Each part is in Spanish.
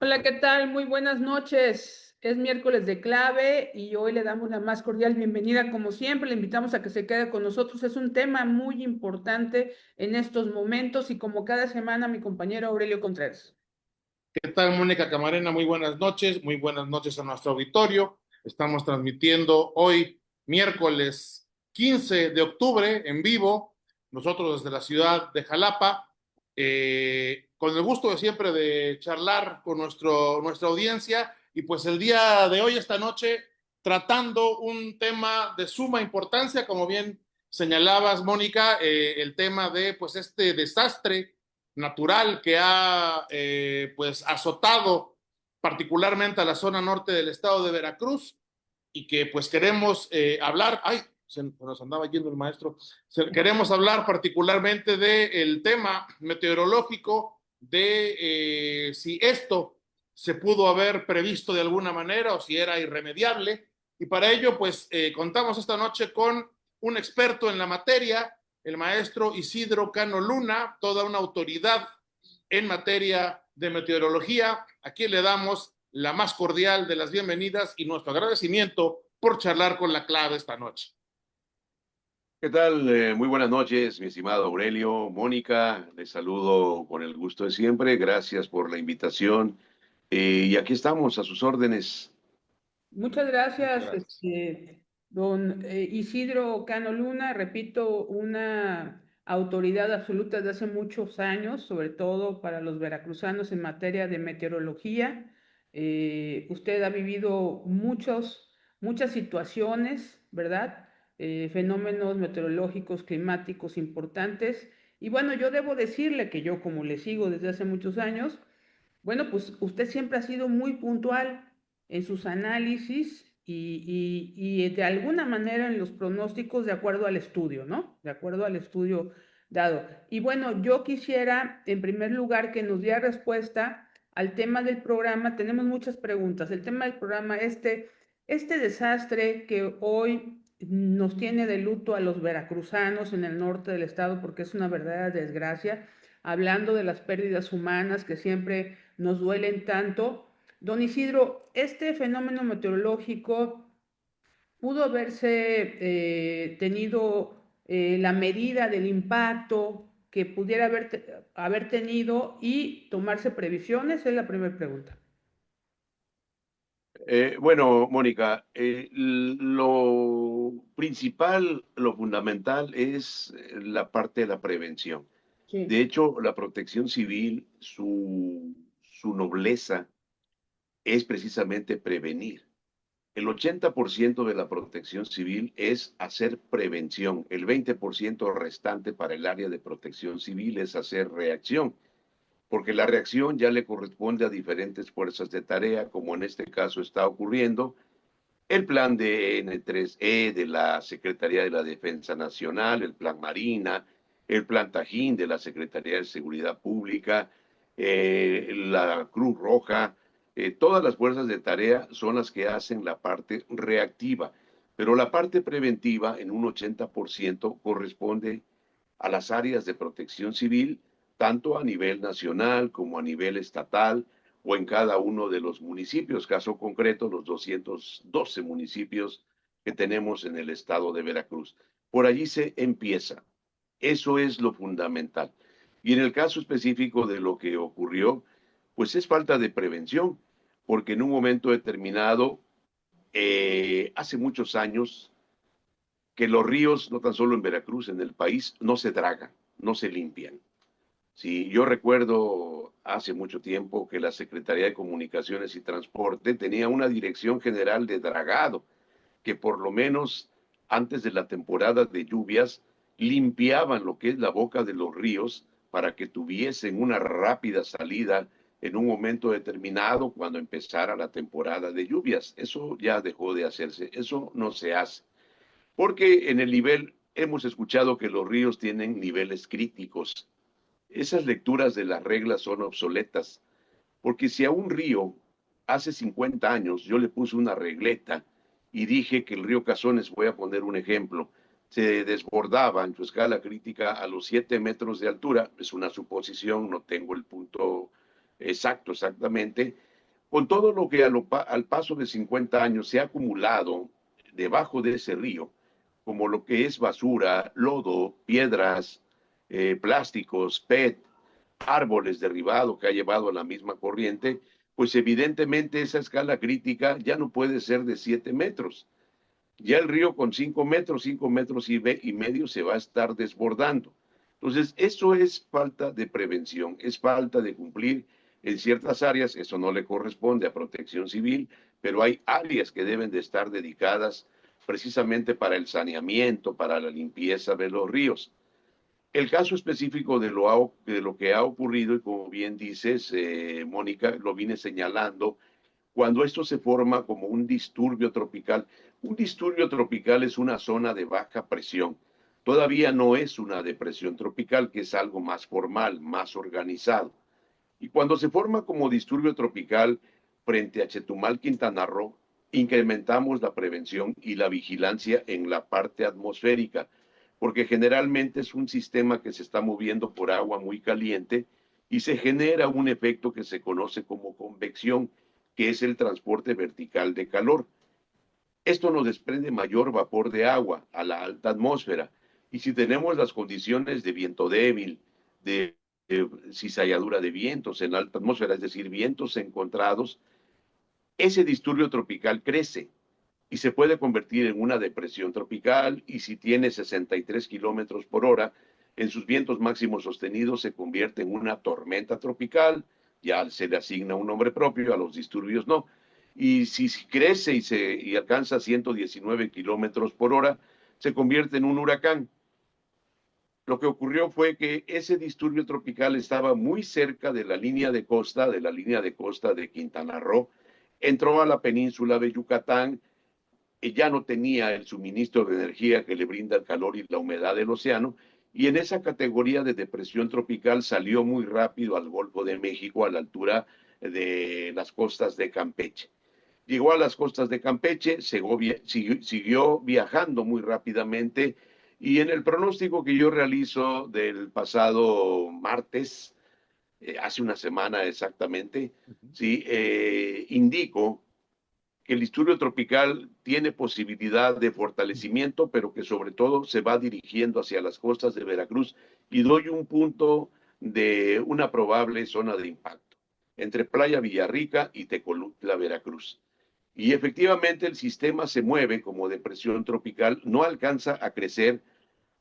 Hola, ¿qué tal? Muy buenas noches. Es miércoles de clave y hoy le damos la más cordial bienvenida. Como siempre, le invitamos a que se quede con nosotros. Es un tema muy importante en estos momentos y como cada semana, mi compañero Aurelio Contreras. ¿Qué tal, Mónica Camarena? Muy buenas noches a nuestro auditorio. Estamos transmitiendo hoy, miércoles 15 de octubre, en vivo, nosotros desde la ciudad de Jalapa, con el gusto de siempre de charlar con nuestra audiencia y pues el día de hoy, esta noche, tratando un tema de suma importancia, como bien señalabas, Mónica, el tema de pues este desastre natural que ha pues azotado particularmente a la zona norte del estado de Veracruz y que pues queremos hablar, ay, se nos andaba yendo el maestro, queremos hablar particularmente del tema meteorológico, de si esto se pudo haber previsto de alguna manera o si era irremediable. Y para ello, pues contamos esta noche con un experto en la materia, el maestro Isidro Cano Luna, toda una autoridad en materia de meteorología, a quien le damos la más cordial de las bienvenidas y nuestro agradecimiento por charlar con la clave esta noche. ¿Qué tal? Muy buenas noches, mi estimado Aurelio, Mónica, les saludo con el gusto de siempre, gracias por la invitación y aquí estamos a sus órdenes. Muchas Muchas gracias, gracias. don Isidro Cano Luna, repito, una autoridad absoluta de hace muchos años, sobre todo para los veracruzanos en materia de meteorología. Usted ha vivido muchas situaciones, ¿verdad? Fenómenos meteorológicos, climáticos importantes. Y bueno, yo debo decirle que yo, como le sigo desde hace muchos años, bueno, pues usted siempre ha sido muy puntual en sus análisis y de alguna manera en los pronósticos de acuerdo al estudio, ¿no? De acuerdo al estudio dado. Y bueno, yo quisiera en primer lugar que nos diera respuesta al tema del programa. Tenemos muchas preguntas. El tema del programa, este desastre que hoy nos tiene de luto a los veracruzanos en el norte del estado porque es una verdadera desgracia, hablando de las pérdidas humanas que siempre nos duelen tanto. Don Isidro, este fenómeno meteorológico pudo haberse tenido la medida del impacto que pudiera haber tenido y tomarse previsiones, es la primera pregunta. Bueno, Mónica, lo principal, lo fundamental es la parte de la prevención. De Sí. hecho, la protección civil, su nobleza es precisamente prevenir. El 80% de la protección civil es hacer prevención. El 20% restante para el área de protección civil es hacer reacción, porque la reacción ya le corresponde a diferentes fuerzas de tarea, como en este caso está ocurriendo. El plan de N3E de la Secretaría de la Defensa Nacional, el plan Marina, el plan Tajín de la Secretaría de Seguridad Pública, la Cruz Roja, todas las fuerzas de tarea son las que hacen la parte reactiva, pero la parte preventiva en un 80% corresponde a las áreas de protección civil, tanto a nivel nacional como a nivel estatal o en cada uno de los municipios, caso concreto, los 212 municipios que tenemos en el estado de Veracruz. Por allí se empieza. Eso es lo fundamental. Y en el caso específico de lo que ocurrió, pues es falta de prevención, porque en un momento determinado, hace muchos años, que los ríos, no tan solo en Veracruz, en el país, no se dragan, no se limpian. Sí, yo recuerdo hace mucho tiempo que la Secretaría de Comunicaciones y Transporte tenía una dirección general de dragado, que por lo menos antes de la temporada de lluvias limpiaban lo que es la boca de los ríos para que tuviesen una rápida salida en un momento determinado cuando empezara la temporada de lluvias. Eso ya dejó de hacerse, eso no se hace. Porque en el nivel, hemos escuchado que los ríos tienen niveles críticos. Esas lecturas de las reglas son obsoletas, porque si a un río hace 50 años yo le puse una regleta y dije que el río Cazones, voy a poner un ejemplo, se desbordaba en su escala crítica a los 7 metros de altura, es una suposición, no tengo el punto exactamente, Con todo lo que al paso de 50 años se ha acumulado debajo de ese río, como lo que es basura, lodo, piedras, plásticos, PET, árboles derribados que ha llevado a la misma corriente, pues evidentemente esa escala crítica ya no puede ser de 7 metros. Ya el río con 5 metros y medio se va a estar desbordando. Entonces, eso es falta de prevención, es falta de cumplir en ciertas áreas, eso no le corresponde a Protección Civil, pero hay áreas que deben de estar dedicadas precisamente para el saneamiento, para la limpieza de los ríos. El caso específico de lo que ha ocurrido, y como bien dices, Mónica, lo vine señalando, cuando esto se forma como un disturbio tropical es una zona de baja presión. Todavía no es una depresión tropical, que es algo más formal, más organizado. Y cuando se forma como disturbio tropical frente a Chetumal, Quintana Roo, incrementamos la prevención y la vigilancia en la parte atmosférica, porque generalmente es un sistema que se está moviendo por agua muy caliente y se genera un efecto que se conoce como convección, que es el transporte vertical de calor. Esto nos desprende mayor vapor de agua a la alta atmósfera. Y si tenemos las condiciones de viento débil, de cizalladura de vientos en alta atmósfera, es decir, vientos encontrados, ese disturbio tropical crece y se puede convertir en una depresión tropical, y si tiene 63 kilómetros por hora, en sus vientos máximos sostenidos se convierte en una tormenta tropical, ya se le asigna un nombre propio, a los disturbios no. Y si crece y alcanza 119 kilómetros por hora, se convierte en un huracán. Lo que ocurrió fue que ese disturbio tropical estaba muy cerca de la línea de costa, de Quintana Roo, entró a la península de Yucatán, ya no tenía el suministro de energía que le brinda el calor y la humedad del océano, y en esa categoría de depresión tropical salió muy rápido al Golfo de México, a la altura de las costas de Campeche. Llegó a las costas de Campeche, siguió viajando muy rápidamente, y en el pronóstico que yo realizo del pasado martes, hace una semana exactamente, ¿sí? Indico que el disturbio tropical tiene posibilidad de fortalecimiento, pero que sobre todo se va dirigiendo hacia las costas de Veracruz, y doy un punto de una probable zona de impacto entre Playa Villarrica y Tecolutla, Veracruz. Y efectivamente el sistema se mueve como depresión tropical, no alcanza a crecer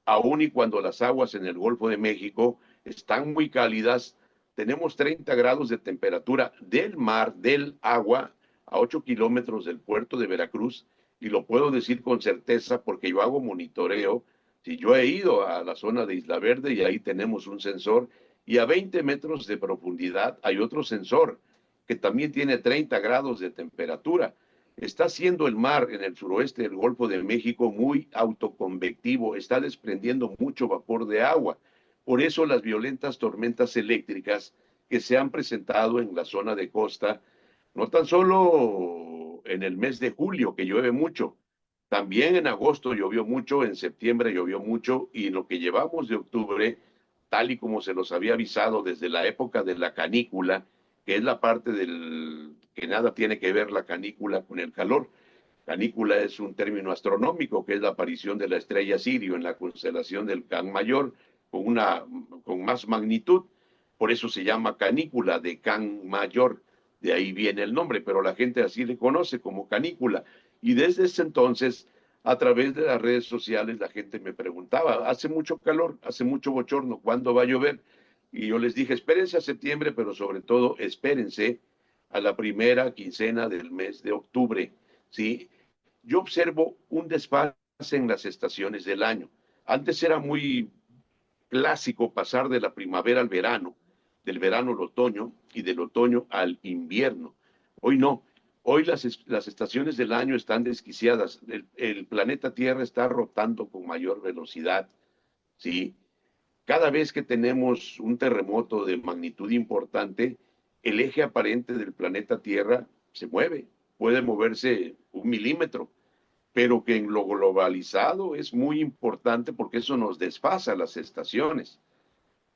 aun y cuando las aguas en el Golfo de México están muy cálidas. Tenemos 30 grados de temperatura del mar, del agua, a 8 kilómetros del puerto de Veracruz, y lo puedo decir con certeza porque yo hago monitoreo. Si yo he ido a la zona de Isla Verde y ahí tenemos un sensor, y a 20 metros de profundidad hay otro sensor que también tiene 30 grados de temperatura. Está siendo el mar en el suroeste del Golfo de México muy autoconvectivo, está desprendiendo mucho vapor de agua. Por eso las violentas tormentas eléctricas que se han presentado en la zona de costa, no tan solo en el mes de julio, que llueve mucho, también en agosto llovió mucho, en septiembre llovió mucho, y en lo que llevamos de octubre, tal y como se los había avisado desde la época de la canícula, que es la parte del que nada tiene que ver la canícula con el calor. Canícula es un término astronómico, que es la aparición de la estrella Sirio en la constelación del Can Mayor con más magnitud. Por eso se llama canícula de Can Mayor. De ahí viene el nombre, pero la gente así le conoce como canícula. Y desde ese entonces, a través de las redes sociales, la gente me preguntaba, hace mucho calor, hace mucho bochorno, ¿cuándo va a llover? Y yo les dije, espérense a septiembre, pero sobre todo espérense a la primera quincena del mes de octubre, ¿sí? Yo observo un desfase en las estaciones del año. Antes era muy clásico pasar de la primavera al verano, del verano al otoño y del otoño al invierno. Hoy no. Hoy las estaciones del año están desquiciadas. El planeta Tierra está rotando con mayor velocidad, ¿sí? Cada vez que tenemos un terremoto de magnitud importante, el eje aparente del planeta Tierra se mueve, puede moverse 1 milímetro, pero que en lo globalizado es muy importante porque eso nos desfasa las estaciones.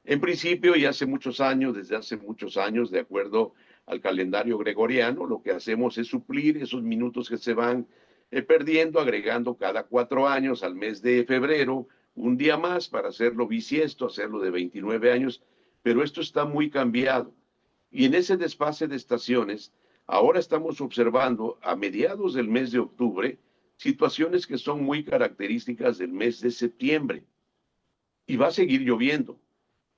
En principio, y hace muchos años, desde hace muchos años, de acuerdo al calendario gregoriano. Lo que hacemos es suplir esos minutos que se van perdiendo, agregando cada 4 años al mes de febrero un día más para hacerlo bisiesto, hacerlo de 29 años, pero esto está muy cambiado. Y en ese desfase de estaciones, ahora estamos observando a mediados del mes de octubre situaciones que son muy características del mes de septiembre. Y va a seguir lloviendo.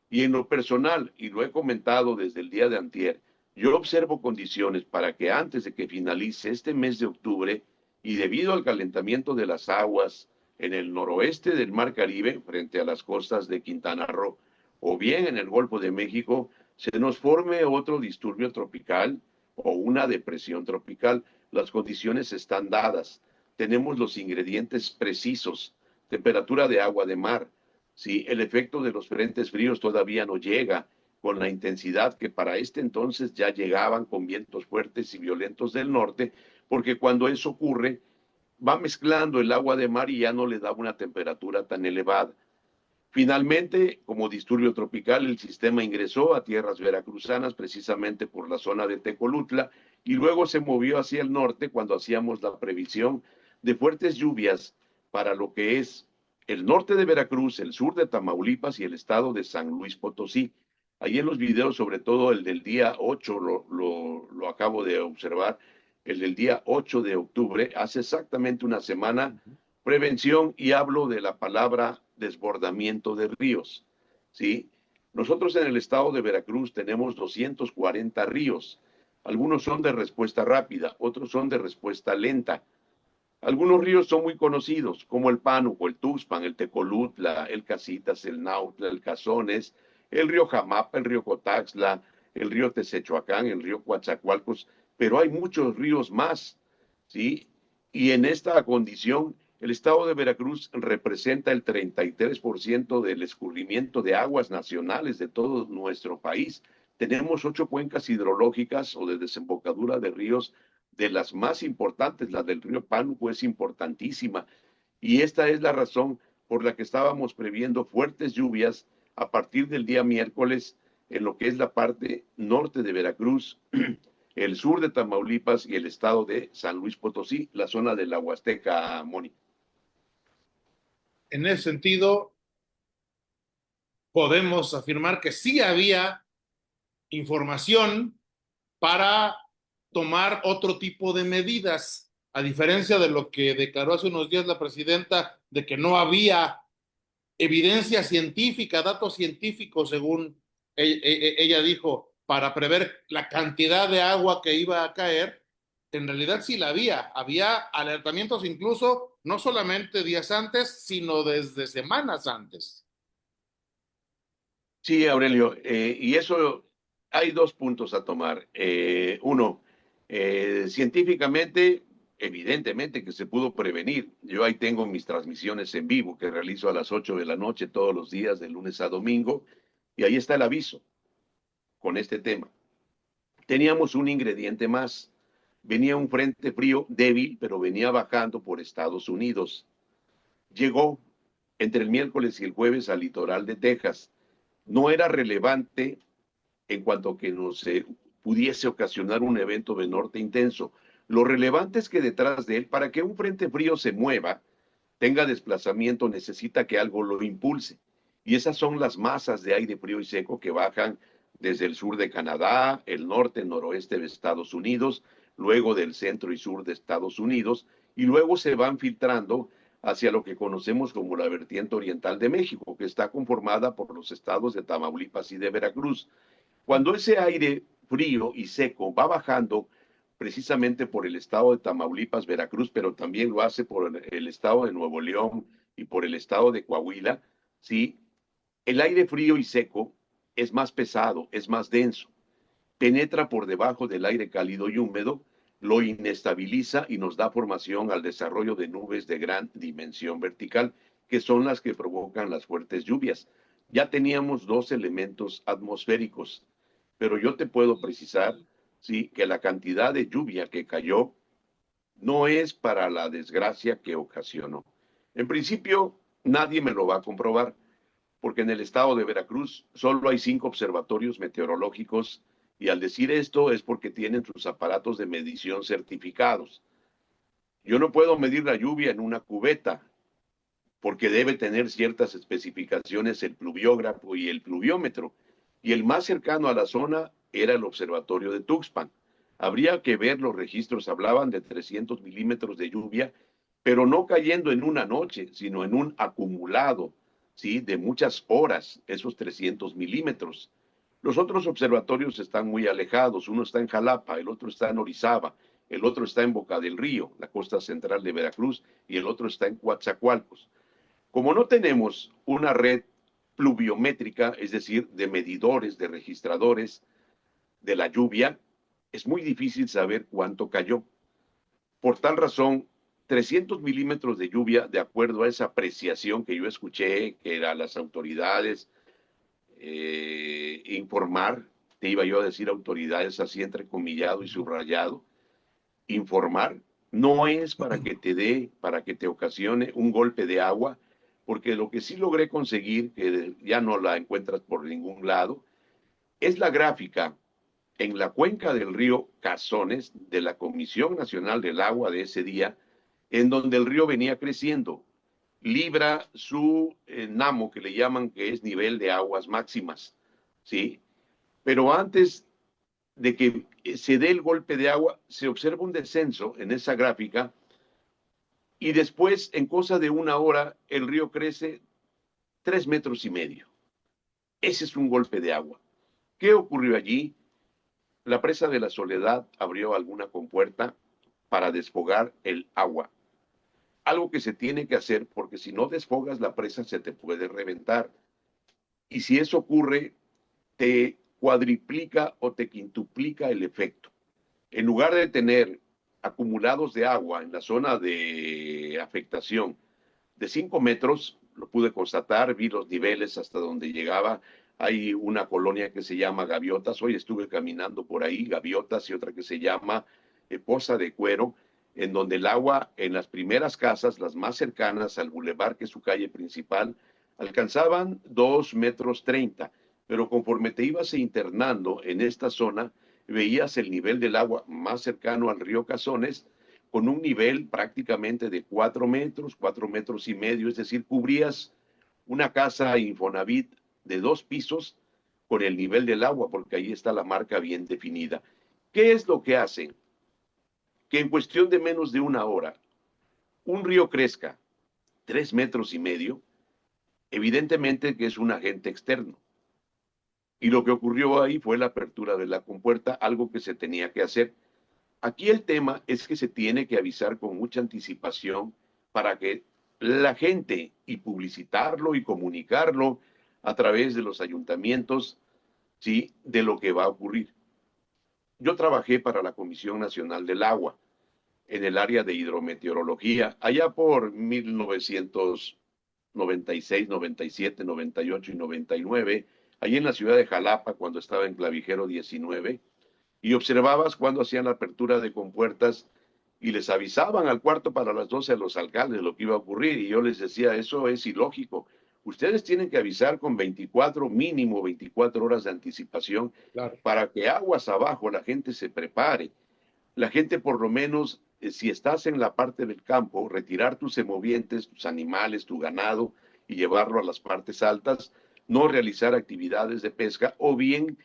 Y en lo personal, y lo he comentado desde el día de antier, yo observo condiciones para que antes de que finalice este mes de octubre, y debido al calentamiento de las aguas en el noroeste del Mar Caribe, frente a las costas de Quintana Roo, o bien en el Golfo de México, se nos forme otro disturbio tropical o una depresión tropical. Las condiciones están dadas. Tenemos los ingredientes precisos: temperatura de agua de mar. Si el efecto de los frentes fríos todavía no llega con la intensidad que para este entonces ya llegaban, con vientos fuertes y violentos del norte, porque cuando eso ocurre, va mezclando el agua de mar y ya no le da una temperatura tan elevada. Finalmente, como disturbio tropical, el sistema ingresó a tierras veracruzanas precisamente por la zona de Tecolutla y luego se movió hacia el norte cuando hacíamos la previsión de fuertes lluvias para lo que es el norte de Veracruz, el sur de Tamaulipas y el estado de San Luis Potosí. Ahí en los videos, sobre todo el del día 8, lo acabo de observar, el del día 8 de octubre, hace exactamente una semana, prevención, y hablo de la palabra desbordamiento de ríos, ¿sí? Nosotros en el estado de Veracruz tenemos 240 ríos. Algunos son de respuesta rápida, otros son de respuesta lenta. Algunos ríos son muy conocidos, como el Pánuco, el Tuxpan, el Tecolutla, el Casitas, el Nautla, el Cazones, el río Jamapa, el río Cotaxla, el río Tezechuacán, el río Coatzacoalcos, pero hay muchos ríos más, ¿sí? Y en esta condición, el estado de Veracruz representa el 33% del escurrimiento de aguas nacionales de todo nuestro país. Tenemos 8 cuencas hidrológicas o de desembocadura de ríos, de las más importantes. La del río Pánuco es importantísima, y esta es la razón por la que estábamos previendo fuertes lluvias a partir del día miércoles en lo que es la parte norte de Veracruz, el sur de Tamaulipas y el estado de San Luis Potosí, la zona de la Huasteca, Mónica. En ese sentido, podemos afirmar que sí había información para tomar otro tipo de medidas, a diferencia de lo que declaró hace unos días la presidenta, de que no había evidencia científica, datos científicos, según ella dijo, para prever la cantidad de agua que iba a caer. En realidad sí la había alertamientos incluso no solamente días antes, sino desde semanas antes. Sí, Aurelio, y eso hay 2 puntos a tomar. Uno, científicamente, evidentemente que se pudo prevenir. Yo ahí tengo mis transmisiones en vivo que realizo a las 8 de la noche todos los días, de lunes a domingo, y ahí está el aviso con este tema. Teníamos un ingrediente más. Venía un frente frío débil, pero venía bajando por Estados Unidos. Llegó entre el miércoles y el jueves al litoral de Texas. No era relevante en cuanto a que nos pudiese ocasionar un evento de norte intenso. Lo relevante es que detrás de él, para que un frente frío se mueva, tenga desplazamiento, necesita que algo lo impulse. Y esas son las masas de aire frío y seco que bajan desde el sur de Canadá, el norte, noroeste de Estados Unidos, luego del centro y sur de Estados Unidos, y luego se van filtrando hacia lo que conocemos como la vertiente oriental de México, que está conformada por los estados de Tamaulipas y de Veracruz. Cuando ese aire frío y seco va bajando precisamente por el estado de Tamaulipas, Veracruz, pero también lo hace por el estado de Nuevo León y por el estado de Coahuila, ¿sí? El aire frío y seco es más pesado, es más denso, penetra por debajo del aire cálido y húmedo, lo inestabiliza y nos da formación al desarrollo de nubes de gran dimensión vertical, que son las que provocan las fuertes lluvias. Ya teníamos 2 elementos atmosféricos, pero yo te puedo precisar, sí, que la cantidad de lluvia que cayó no es para la desgracia que ocasionó. En principio, nadie me lo va a comprobar, porque en el estado de Veracruz solo hay 5 observatorios meteorológicos Y al decir esto es porque tienen sus aparatos de medición certificados. Yo no puedo medir la lluvia en una cubeta porque debe tener ciertas especificaciones el pluviógrafo y el pluviómetro. Y el más cercano a la zona era el observatorio de Tuxpan. Habría que ver los registros, hablaban de 300 milímetros de lluvia, pero no cayendo en una noche, sino en un acumulado, ¿sí? De muchas horas, esos 300 milímetros. Los otros observatorios están muy alejados, uno está en Jalapa, el otro está en Orizaba, el otro está en Boca del Río, la costa central de Veracruz, y el otro está en Coatzacoalcos. Como no tenemos una red pluviométrica, es decir, de medidores, de registradores de la lluvia, es muy difícil saber cuánto cayó. Por tal razón, 300 milímetros de lluvia, de acuerdo a esa apreciación que yo escuché, que eran las autoridades, informar, te iba yo a decir autoridades así entrecomillado y subrayado, informar, no es para que te dé, para que te ocasione un golpe de agua, porque lo que sí logré conseguir, que ya no la encuentras por ningún lado, es la gráfica en la cuenca del río Cazones de la Comisión Nacional del Agua de ese día, en donde el río venía creciendo. Libra su NAMO, que le llaman que es nivel de aguas máximas, ¿sí? Pero antes de que se dé el golpe de agua, se observa un descenso en esa gráfica y después, en cosa de una hora, el río crece 3,5 metros. Ese es un golpe de agua. ¿Qué ocurrió allí? La presa de la Soledad abrió alguna compuerta para desfogar el agua. Algo que se tiene que hacer porque si no desfogas la presa se te puede reventar. Y si eso ocurre, te cuadriplica o te quintuplica el efecto. En lugar de tener acumulados de agua en la zona de afectación de 5 metros, lo pude constatar, vi los niveles hasta donde llegaba. Hay una colonia que se llama Gaviotas, hoy estuve caminando por ahí, Gaviotas, y otra que se llama Poza de Cuero, en donde el agua en las primeras casas, las más cercanas al bulevar, que es su calle principal, alcanzaban 2,30 metros, pero conforme te ibas internando en esta zona, veías el nivel del agua más cercano al río Cazones con un nivel prácticamente de 4 metros, 4,5 metros, es decir, cubrías una casa Infonavit de 2 pisos con el nivel del agua, porque ahí está la marca bien definida. ¿Qué es lo que hace? Que en cuestión de menos de una hora, un río crezca 3,5 metros, evidentemente que es un agente externo. Y lo que ocurrió ahí fue la apertura de la compuerta, algo que se tenía que hacer. Aquí el tema es que se tiene que avisar con mucha anticipación para que la gente y publicitarlo y comunicarlo a través de los ayuntamientos, ¿sí? De lo que va a ocurrir. Yo trabajé para la Comisión Nacional del Agua en el área de hidrometeorología, allá por 1996, 97, 98 y 99, allí en la ciudad de Jalapa, cuando estaba en Clavijero 19, y observabas cuando hacían la apertura de compuertas y les avisaban al cuarto para las 12 a los alcaldes lo que iba a ocurrir, y yo les decía, eso es ilógico. Ustedes tienen que avisar con 24, mínimo 24 horas de anticipación, Claro. para que aguas abajo la gente se prepare. La gente por lo menos, si estás en la parte del campo, retirar tus semovientes, tus animales, tu ganado y llevarlo a las partes altas, no realizar actividades de pesca, o bien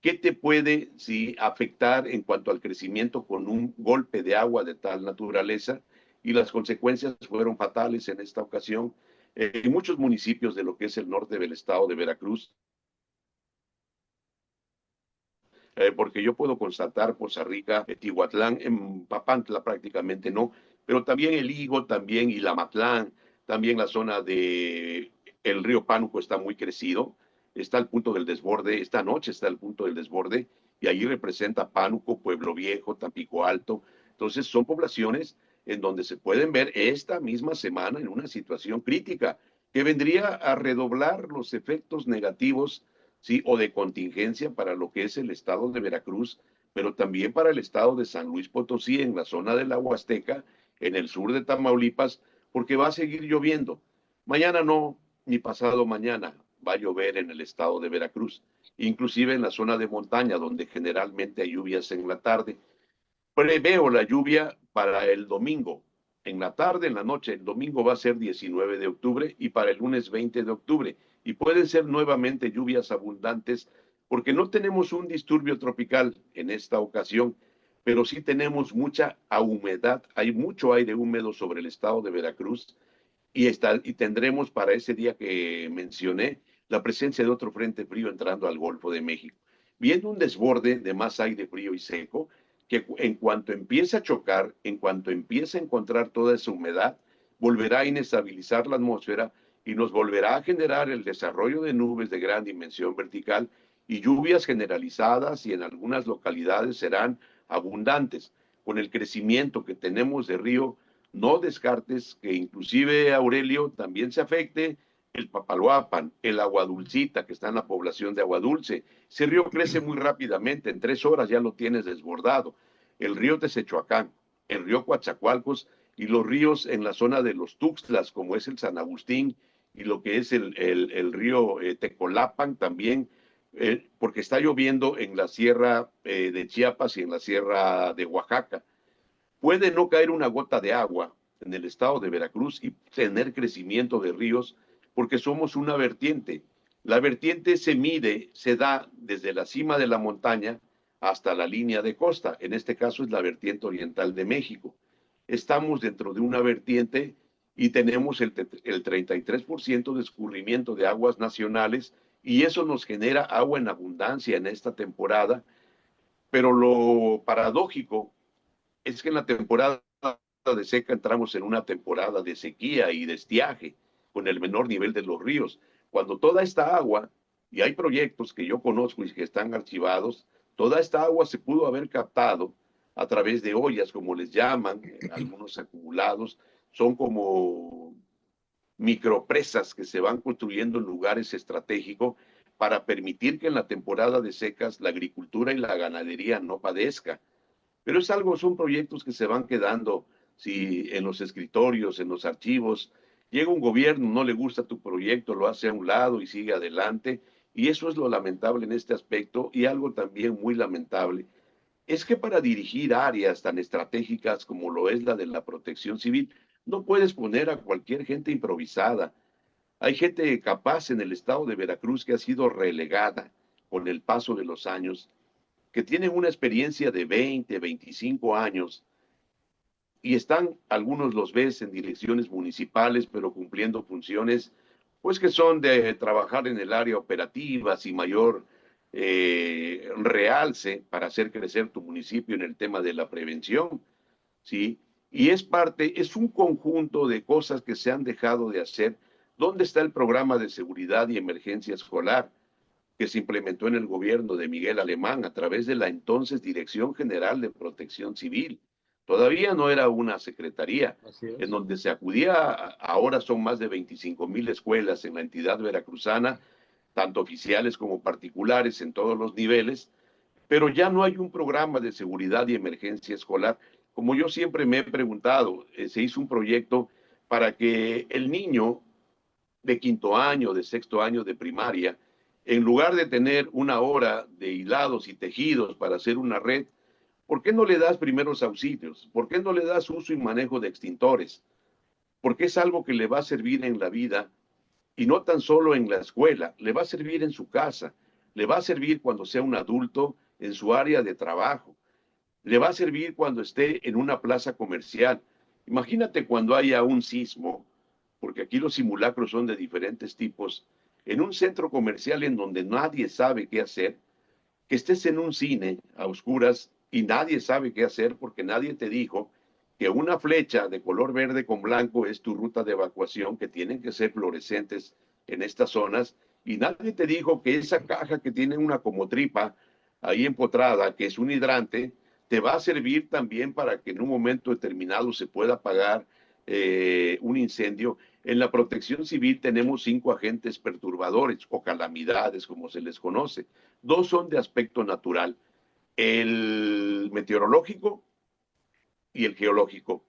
qué te puede afectar en cuanto al crecimiento con un golpe de agua de tal naturaleza, y las consecuencias fueron fatales en esta ocasión. En muchos municipios de lo que es el norte del estado de Veracruz, porque yo puedo constatar Poza Rica, Tihuatlán, en Papantla prácticamente no, pero también el Higo, también Ilamatlán, también la zona de el río Pánuco está muy crecido, está al punto del desborde, esta noche está al punto del desborde, y allí representa Pánuco, Pueblo Viejo, Tampico Alto. Entonces son poblaciones en donde se pueden ver esta misma semana en una situación crítica, que vendría a redoblar los efectos negativos, ¿sí? O de contingencia para lo que es el estado de Veracruz, pero también para el estado de San Luis Potosí, en la zona de la Huasteca, en el sur de Tamaulipas, porque va a seguir lloviendo. Mañana no, ni pasado mañana va a llover en el estado de Veracruz. inclusive en la zona de montaña, donde generalmente hay lluvias en la tarde. Preveo la lluvia para el domingo, en la tarde, en la noche. El domingo va a ser 19 de octubre y para el lunes 20 de octubre. Y pueden ser nuevamente lluvias abundantes porque no tenemos un disturbio tropical en esta ocasión, pero sí tenemos mucha humedad. Hay mucho aire húmedo sobre el estado de Veracruz y tendremos para ese día que mencioné la presencia de otro frente frío entrando al Golfo de México. Viendo un desborde de más aire frío y seco, que en cuanto empiece a chocar, en cuanto empiece a encontrar toda esa humedad, volverá a inestabilizar la atmósfera y nos volverá a generar el desarrollo de nubes de gran dimensión vertical y lluvias generalizadas y en algunas localidades serán abundantes. Con el crecimiento que tenemos de río, no descartes que inclusive, Aurelio, también se afecte el Papaloapan, el Aguadulcita, que está en la población de Aguadulce. Ese río crece muy rápidamente, en 3 horas ya lo tienes desbordado. El río Tezechuacán, el río Coatzacoalcos y los ríos en la zona de los Tuxtlas, como es el San Agustín y lo que es el río Tecolapan también, porque está lloviendo en la sierra de Chiapas y en la sierra de Oaxaca. Puede no caer una gota de agua en el estado de Veracruz y tener crecimiento de ríos porque somos una vertiente. La vertiente se mide, se da desde la cima de la montaña hasta la línea de costa. En este caso es la vertiente oriental de México. Estamos dentro de una vertiente y tenemos el 33% de escurrimiento de aguas nacionales y eso nos genera agua en abundancia en esta temporada. Pero lo paradójico es que en la temporada de seca entramos en una temporada de sequía y de estiaje con el menor nivel de los ríos. Cuando toda esta agua, y hay proyectos que yo conozco y que están archivados, toda esta agua se pudo haber captado a través de ollas, como les llaman, algunos acumulados, son como micropresas que se van construyendo en lugares estratégicos para permitir que en la temporada de secas la agricultura y la ganadería no padezca. Pero es algo, son proyectos que se van quedando, si en los escritorios, en los archivos, llega un gobierno, no le gusta tu proyecto, lo hace a un lado y sigue adelante, y eso es lo lamentable en este aspecto, y algo también muy lamentable, es que para dirigir áreas tan estratégicas como lo es la de la protección civil, no puedes poner a cualquier gente improvisada. Hay gente capaz en el estado de Veracruz que ha sido relegada con el paso de los años, que tienen una experiencia de 20, 25 años y están, algunos los ves en direcciones municipales, pero cumpliendo funciones, pues que son de trabajar en el área operativa y mayor realce para hacer crecer tu municipio en el tema de la prevención, ¿sí? Y es parte, es un conjunto de cosas que se han dejado de hacer. ¿Dónde está el programa de seguridad y emergencia escolar que se implementó en el gobierno de Miguel Alemán a través de la entonces Dirección General de Protección Civil? Todavía no era una secretaría en donde se acudía, ahora son más de 25,000 escuelas en la entidad veracruzana, tanto oficiales como particulares en todos los niveles, pero ya no hay un programa de seguridad y emergencia escolar. Como yo siempre me he preguntado, se hizo un proyecto para que el niño de quinto año, de sexto año de primaria, en lugar de tener una hora de hilados y tejidos para hacer una red, ¿por qué no le das primeros auxilios? ¿Por qué no le das uso y manejo de extintores? Porque es algo que le va a servir en la vida y no tan solo en la escuela, le va a servir en su casa, le va a servir cuando sea un adulto en su área de trabajo, le va a servir cuando esté en una plaza comercial. Imagínate cuando haya un sismo, porque aquí los simulacros son de diferentes tipos, en un centro comercial en donde nadie sabe qué hacer, que estés en un cine a oscuras y nadie sabe qué hacer porque nadie te dijo que una flecha de color verde con blanco es tu ruta de evacuación, que tienen que ser fluorescentes en estas zonas, y nadie te dijo que esa caja que tiene una como tripa ahí empotrada, que es un hidrante, te va a servir también para que en un momento determinado se pueda apagar un incendio. En la protección civil tenemos 5 agentes perturbadores o calamidades, como se les conoce. 2 son de aspecto natural, el meteorológico y el geológico.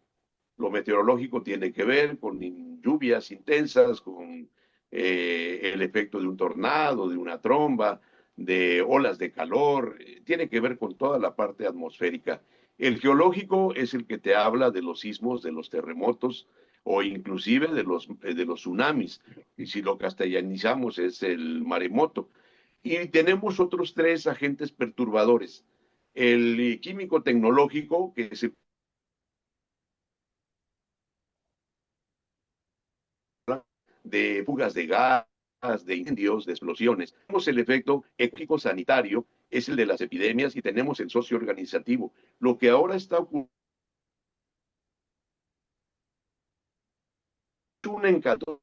Lo meteorológico tiene que ver con lluvias intensas, con el efecto de un tornado, de una tromba, de olas de calor, tiene que ver con toda la parte atmosférica. El geológico es el que te habla de los sismos, de los terremotos o inclusive de los tsunamis. Y si lo castellanizamos es el maremoto. Y tenemos otros tres agentes perturbadores. El químico tecnológico, que es de fugas de gas, de incendios, de explosiones. Tenemos el efecto ético sanitario, es el de las epidemias, y tenemos el socioorganizativo. Lo que ahora está ocurriendo es un encanto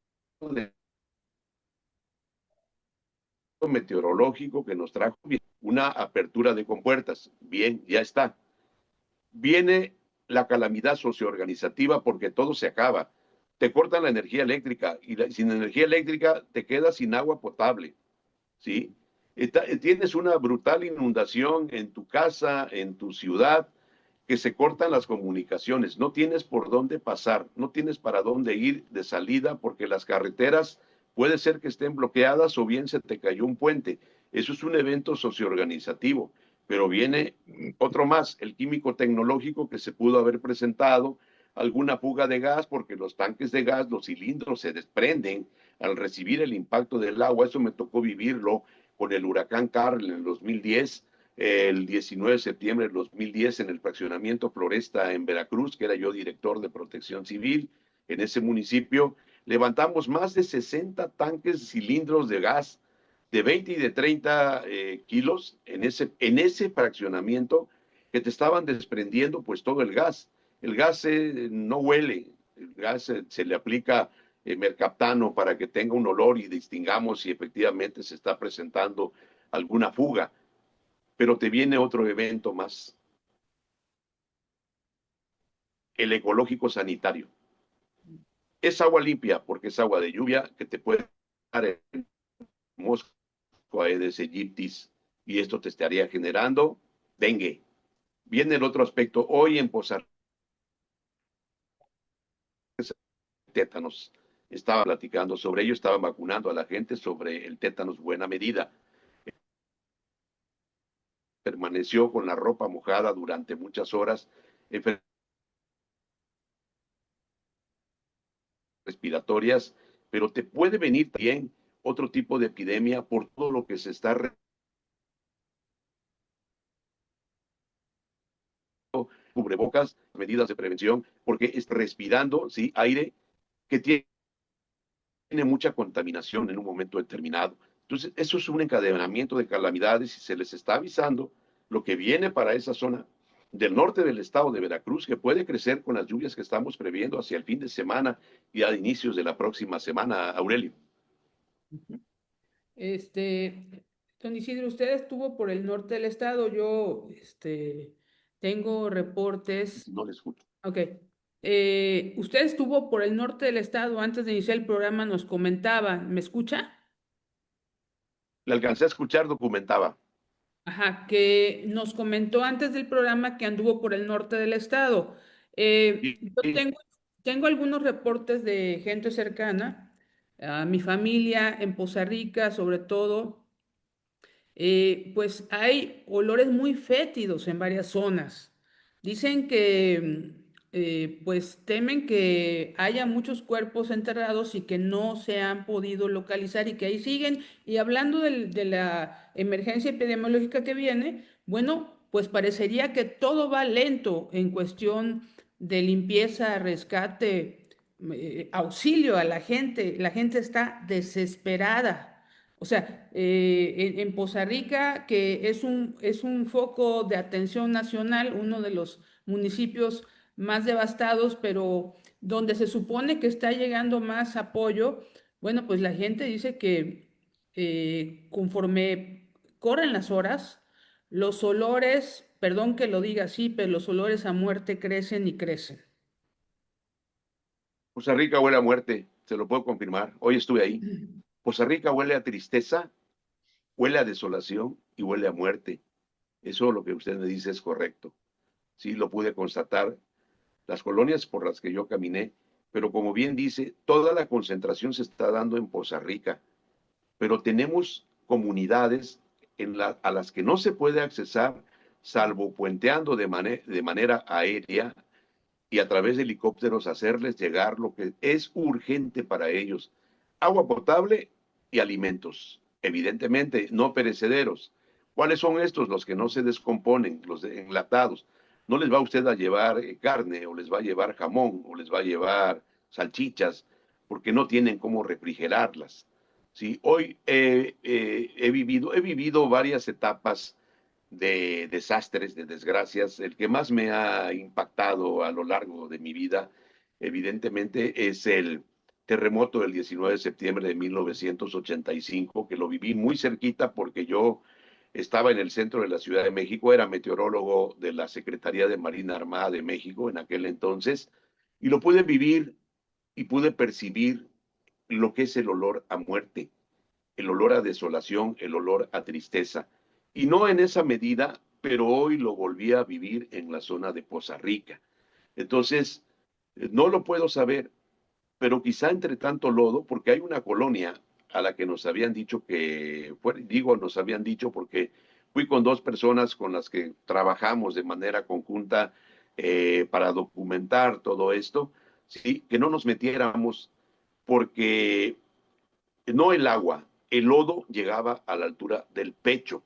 meteorológico que nos trajo una apertura de compuertas. Bien, ya está. Viene la calamidad socioorganizativa porque todo se acaba. Te cortan la energía eléctrica y sin energía eléctrica te quedas sin agua potable. ¿Sí? Tienes una brutal inundación en tu casa, en tu ciudad, que se cortan las comunicaciones, no tienes por dónde pasar, no tienes para dónde ir de salida porque las carreteras puede ser que estén bloqueadas o bien se te cayó un puente. Eso es un evento socioorganizativo, pero viene otro más, el químico tecnológico que se pudo haber presentado, alguna fuga de gas porque los tanques de gas, los cilindros se desprenden al recibir el impacto del agua. Eso me tocó vivirlo con el huracán Carl en el 2010, el 19 de septiembre del 2010 en el fraccionamiento Floresta en Veracruz, que era yo director de Protección Civil en ese municipio. Levantamos más de 60 tanques, cilindros de gas de 20 y de 30 kilos en ese fraccionamiento, que te estaban desprendiendo pues todo el gas. El gas no huele, el gas se le aplica mercaptano para que tenga un olor y distingamos si efectivamente se está presentando alguna fuga. Pero te viene otro evento más, el ecológico sanitario. Es agua limpia porque es agua de lluvia que te puede dar el mosco Aedes aegypti, y esto te estaría generando dengue. Viene el otro aspecto. Hoy en Poza Rica, tétanos, estaba platicando sobre ello, estaba vacunando a la gente sobre el tétanos buena medida. Permaneció con la ropa mojada durante muchas horas, respiratorias, pero te puede venir también otro tipo de epidemia por todo lo que se está cubrebocas, medidas de prevención, porque es respirando, ¿sí? Aire que tiene mucha contaminación en un momento determinado. Entonces, eso es un encadenamiento de calamidades y se les está avisando lo que viene para esa zona del norte del estado de Veracruz, que puede crecer con las lluvias que estamos previendo hacia el fin de semana y a inicios de la próxima semana, Aurelio. Este, don Isidro, usted estuvo por el norte del estado. Yo, tengo reportes. No les escucho. Ok. Usted estuvo por el norte del estado antes de iniciar el programa, nos comentaba. ¿Me escucha? Le alcancé a escuchar, documentaba. Ajá, que nos comentó antes del programa que anduvo por el norte del estado. Yo Y tengo algunos reportes de gente cercana, a mi familia en Poza Rica, sobre todo. Pues hay olores muy fétidos en varias zonas. Dicen que, pues temen que haya muchos cuerpos enterrados y que no se han podido localizar y que ahí siguen. Y hablando de la emergencia epidemiológica que viene, bueno, pues parecería que todo va lento en cuestión de limpieza, rescate, auxilio a la gente. La gente está desesperada. O sea, en Poza Rica, que es un foco de atención nacional, uno de los municipios más devastados, pero donde se supone que está llegando más apoyo, bueno, pues la gente dice que conforme corren las horas, los olores, perdón que lo diga así, pero los olores a muerte crecen y crecen. Costa Rica huele a muerte, se lo puedo confirmar. Hoy estuve ahí. Costa Rica huele a tristeza, huele a desolación y huele a muerte. Eso lo que usted me dice es correcto. Sí, lo pude constatar. Las colonias por las que yo caminé, pero como bien dice, toda la concentración se está dando en Poza Rica, pero tenemos comunidades a las que no se puede accesar, salvo puenteando de manera aérea y a través de helicópteros hacerles llegar lo que es urgente para ellos: agua potable y alimentos, evidentemente no perecederos. ¿Cuáles son estos? Los que no se descomponen, los enlatados. No les va usted a llevar carne, o les va a llevar jamón, o les va a llevar salchichas, porque no tienen cómo refrigerarlas. ¿Sí? Hoy he vivido varias etapas de desastres, de desgracias. El que más me ha impactado a lo largo de mi vida, evidentemente, es el terremoto del 19 de septiembre de 1985, que lo viví muy cerquita porque yo estaba en el centro de la Ciudad de México, era meteorólogo de la Secretaría de Marina Armada de México en aquel entonces, y lo pude vivir y pude percibir lo que es el olor a muerte, el olor a desolación, el olor a tristeza. Y no en esa medida, pero hoy lo volví a vivir en la zona de Poza Rica. Entonces, no lo puedo saber, pero quizá entre tanto lodo, porque hay una colonia a la que nos habían dicho digo nos habían dicho porque fui con dos personas con las que trabajamos de manera conjunta para documentar todo esto, ¿sí? Que no nos metiéramos porque no el agua, el lodo llegaba a la altura del pecho.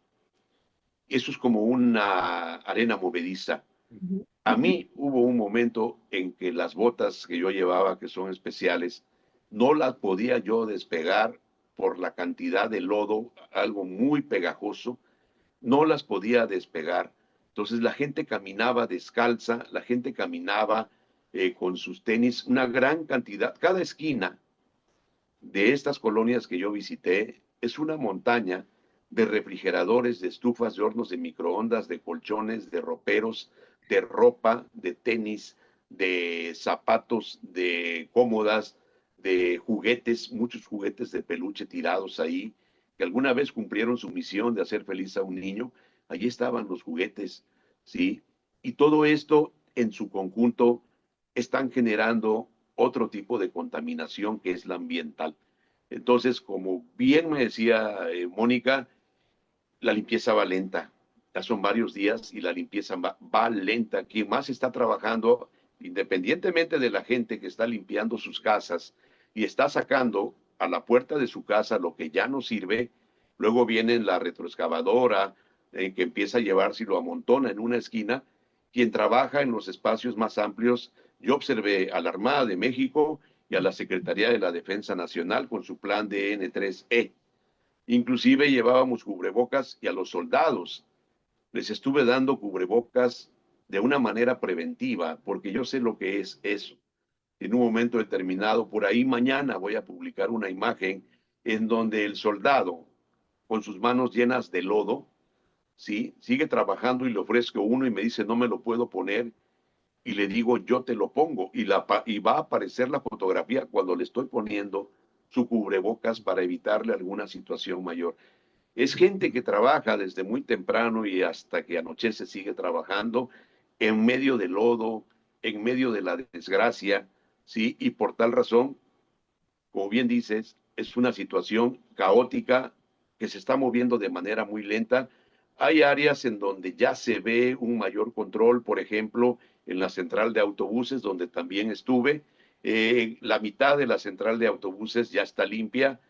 Eso es como una arena movediza. Ujú. A mí hubo un momento en que las botas que yo llevaba, que son especiales, no las podía yo despegar por la cantidad de lodo, algo muy pegajoso, no las podía despegar. Entonces la gente caminaba descalza, la gente caminaba con sus tenis, una gran cantidad. Cada esquina de estas colonias que yo visité es una montaña de refrigeradores, de estufas, de hornos de microondas, de colchones, de roperos, de ropa, de tenis, de zapatos, de cómodas, de juguetes, muchos juguetes de peluche tirados ahí, que alguna vez cumplieron su misión de hacer feliz a un niño. Allí estaban los juguetes, ¿sí? Y todo esto en su conjunto están generando otro tipo de contaminación, que es la ambiental. Entonces, como bien me decía Mónica, la limpieza va lenta. Ya son varios días y la limpieza va lenta. Quien más está trabajando, independientemente de la gente que está limpiando sus casas y está sacando a la puerta de su casa lo que ya no sirve, luego viene la retroexcavadora que empieza a llevarse y lo amontona en una esquina. Quien trabaja en los espacios más amplios, yo observé a la Armada de México y a la Secretaría de la Defensa Nacional con su plan de N3E. Inclusive llevábamos cubrebocas y a los soldados les estuve dando cubrebocas de una manera preventiva, porque yo sé lo que es eso. En un momento determinado, por ahí mañana voy a publicar una imagen en donde el soldado, con sus manos llenas de lodo, ¿sí? Sigue trabajando y le ofrezco uno y me dice, no me lo puedo poner, y le digo, yo te lo pongo, y va a aparecer la fotografía cuando le estoy poniendo su cubrebocas para evitarle alguna situación mayor. Es gente que trabaja desde muy temprano y hasta que anochece sigue trabajando en medio del lodo, en medio de la desgracia, ¿sí? Y por tal razón, como bien dices, es una situación caótica que se está moviendo de manera muy lenta. Hay áreas en donde ya se ve un mayor control, por ejemplo, en la central de autobuses, donde también estuve. La mitad de la central de autobuses ya está limpia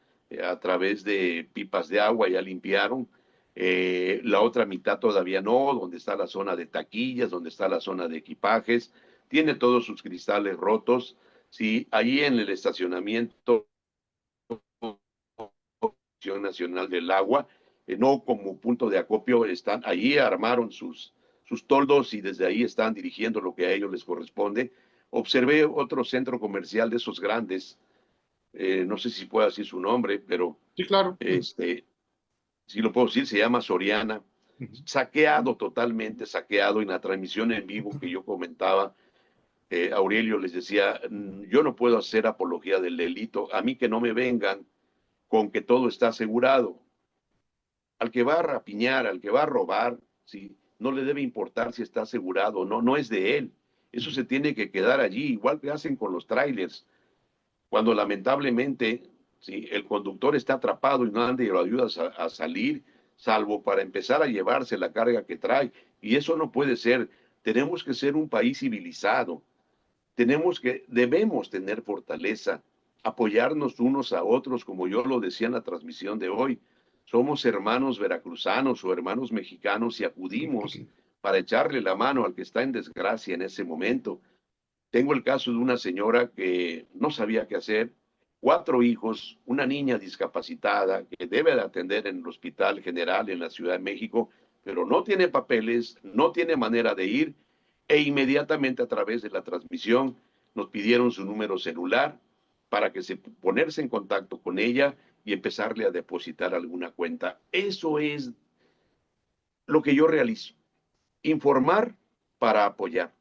a través de pipas de agua, ya limpiaron. La otra mitad todavía no, donde está la zona de taquillas, donde está la zona de equipajes, tiene todos sus cristales rotos. Sí, ahí en el estacionamiento Nacional del Agua, no como punto de acopio, están ahí, armaron sus toldos y desde ahí están dirigiendo lo que a ellos les corresponde. Observé otro centro comercial de esos grandes, no sé si puedo decir su nombre, pero Sí, claro. si lo puedo decir, se llama Soriana, saqueado totalmente, saqueado. En la transmisión en vivo que yo comentaba, Aurelio les decía, yo no puedo hacer apología del delito, a mí que no me vengan con que todo está asegurado. Al que va a rapiñar, al que va a robar, ¿sí? No le debe importar si está asegurado o no, no es de él. Eso se tiene que quedar allí, igual que hacen con los trailers. Cuando lamentablemente, ¿sí? El conductor está atrapado y no anda y lo ayudas a salir, salvo para empezar a llevarse la carga que trae. Y eso no puede ser. Tenemos que ser un país civilizado. Debemos tener fortaleza, apoyarnos unos a otros, como yo lo decía en la transmisión de hoy. Somos hermanos veracruzanos o hermanos mexicanos y acudimos para echarle la mano al que está en desgracia en ese momento. Tengo el caso de una señora que no sabía qué hacer, 4 hijos, una niña discapacitada que debe de atender en el Hospital General en la Ciudad de México, pero no tiene papeles, no tiene manera de ir, e inmediatamente a través de la transmisión nos pidieron su número celular para que se ponerse en contacto con ella y empezarle a depositar alguna cuenta. Eso es lo que yo realizo, informar para apoyar.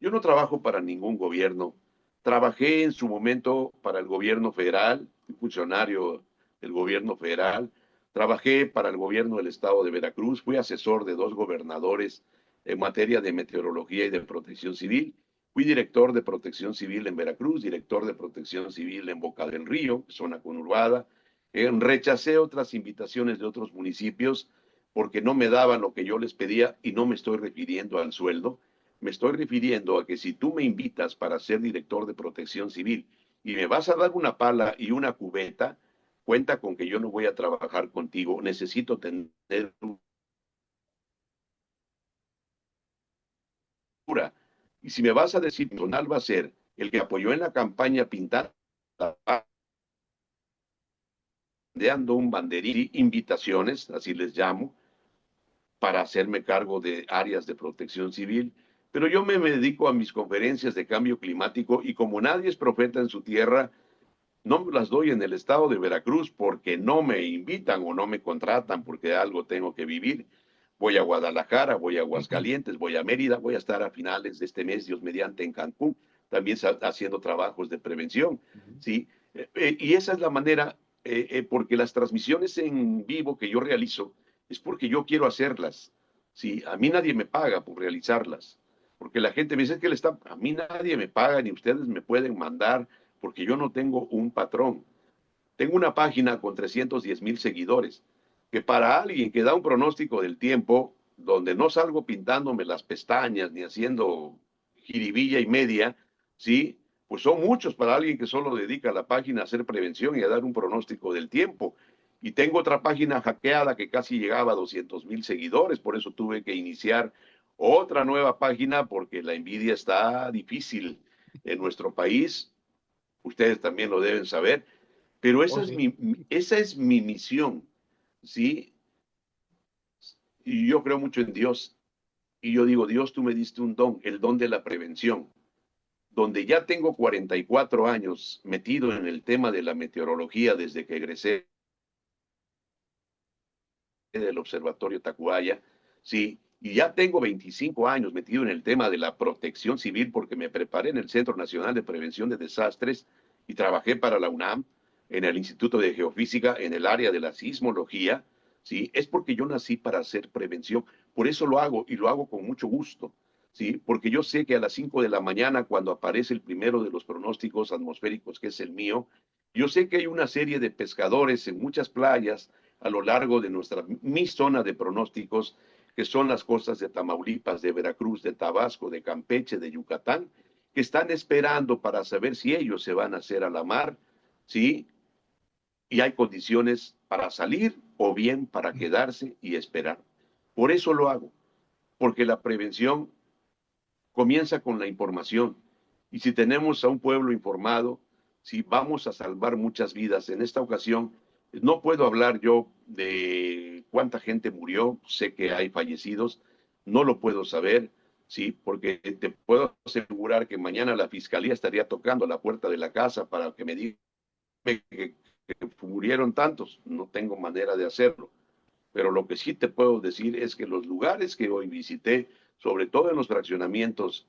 Yo no trabajo para ningún gobierno. Trabajé en su momento para el gobierno federal, fui funcionario del gobierno federal. Trabajé para el gobierno del estado de Veracruz, fui asesor de 2 gobernadores en materia de meteorología y de protección civil. Fui director de protección civil en Veracruz, director de protección civil en Boca del Río, zona conurbada. Rechacé otras invitaciones de otros municipios porque no me daban lo que yo les pedía, y no me estoy refiriendo al sueldo. Me estoy refiriendo a que si tú me invitas para ser director de protección civil y me vas a dar una pala y una cubeta, cuenta con que yo no voy a trabajar contigo. Necesito tener una. Y si me vas a decir, Donald va a ser el que apoyó en la campaña pintar dando un banderín, invitaciones, así les llamo, para hacerme cargo de áreas de protección civil, pero yo me dedico a mis conferencias de cambio climático, y como nadie es profeta en su tierra, no las doy en el estado de Veracruz porque no me invitan o no me contratan, porque algo tengo que vivir. Voy a Guadalajara, voy a Aguascalientes, voy a Mérida, voy a estar a finales de este mes, Dios mediante, en Cancún, también haciendo trabajos de prevención, ¿sí? Y esa es la manera, porque las transmisiones en vivo que yo realizo es porque yo quiero hacerlas, ¿sí? A mí nadie me paga por realizarlas, porque la gente me dice que a mí nadie me paga, ni ustedes me pueden mandar, porque yo no tengo un patrón. Tengo una página con 310,000 seguidores, que para alguien que da un pronóstico del tiempo, donde no salgo pintándome las pestañas ni haciendo jiribilla y media, ¿sí? Pues son muchos para alguien que solo dedica la página a hacer prevención y a dar un pronóstico del tiempo. Y tengo otra página hackeada que casi llegaba a 200,000 seguidores, por eso tuve que iniciar otra nueva página, porque la envidia está difícil en nuestro país. Ustedes también lo deben saber, pero Oh, sí. esa es mi misión, ¿sí? Y yo creo mucho en Dios, y yo digo, Dios, tú me diste un don, el don de la prevención, donde ya tengo 44 años metido en el tema de la meteorología desde que egresé del Observatorio Tacubaya, ¿sí? Y ya tengo 25 años metido en el tema de la protección civil, porque me preparé en el Centro Nacional de Prevención de Desastres y trabajé para la UNAM, en el Instituto de Geofísica, en el área de la sismología, ¿sí? Es porque yo nací para hacer prevención. Por eso lo hago, y lo hago con mucho gusto, ¿sí? Porque yo sé que a las 5 de la mañana, cuando aparece el primero de los pronósticos atmosféricos, que es el mío, yo sé que hay una serie de pescadores en muchas playas a lo largo de mi zona de pronósticos, que son las costas de Tamaulipas, de Veracruz, de Tabasco, de Campeche, de Yucatán, que están esperando para saber si ellos se van a hacer a la mar, ¿sí? Y hay condiciones para salir o bien para quedarse y esperar. Por eso lo hago, porque la prevención comienza con la información. Y si tenemos a un pueblo informado, si vamos a salvar muchas vidas. En esta ocasión, no puedo hablar yo de cuánta gente murió, sé que hay fallecidos, no lo puedo saber, sí, porque te puedo asegurar que mañana la fiscalía estaría tocando la puerta de la casa para que me diga que murieron tantos. No tengo manera de hacerlo, pero lo que sí te puedo decir es que los lugares que hoy visité, sobre todo en los fraccionamientos,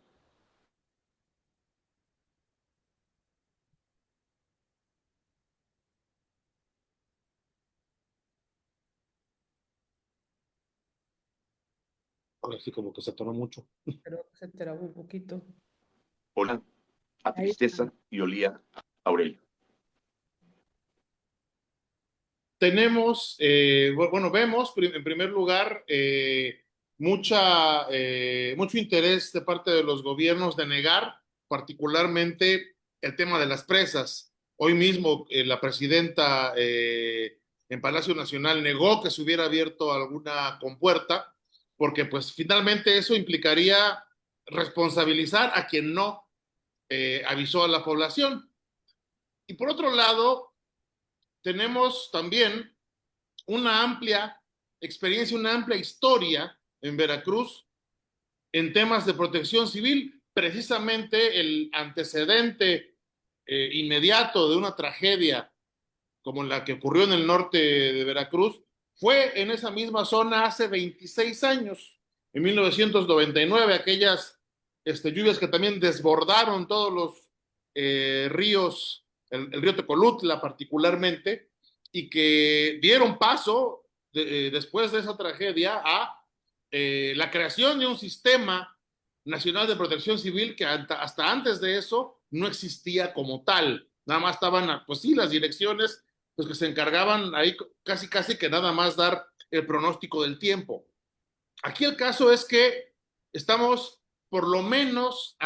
Ahora sí, como que se atoró mucho. Pero se trabó un poquito. olía a Ahí está. tristeza y olía a Aurelio. tenemos, bueno, vemos en primer lugar mucho interés de parte de los gobiernos de negar particularmente el tema de las presas. Hoy mismo la presidenta en Palacio Nacional negó que se hubiera abierto alguna compuerta, porque pues finalmente eso implicaría responsabilizar a quien no avisó a la población. Y por otro lado, tenemos también una amplia experiencia, una amplia historia en Veracruz en temas de protección civil. Precisamente el antecedente inmediato de una tragedia como la que ocurrió en el norte de Veracruz fue en esa misma zona hace 26 años, en 1999, aquellas lluvias que también desbordaron todos los ríos, el río Tecolutla particularmente, y que dieron paso después de esa tragedia a la creación de un sistema nacional de protección civil que hasta antes de eso no existía como tal. Nada más estaban, pues sí, las direcciones pues, que se encargaban ahí casi que nada más dar el pronóstico del tiempo. Aquí el caso es que estamos por lo menos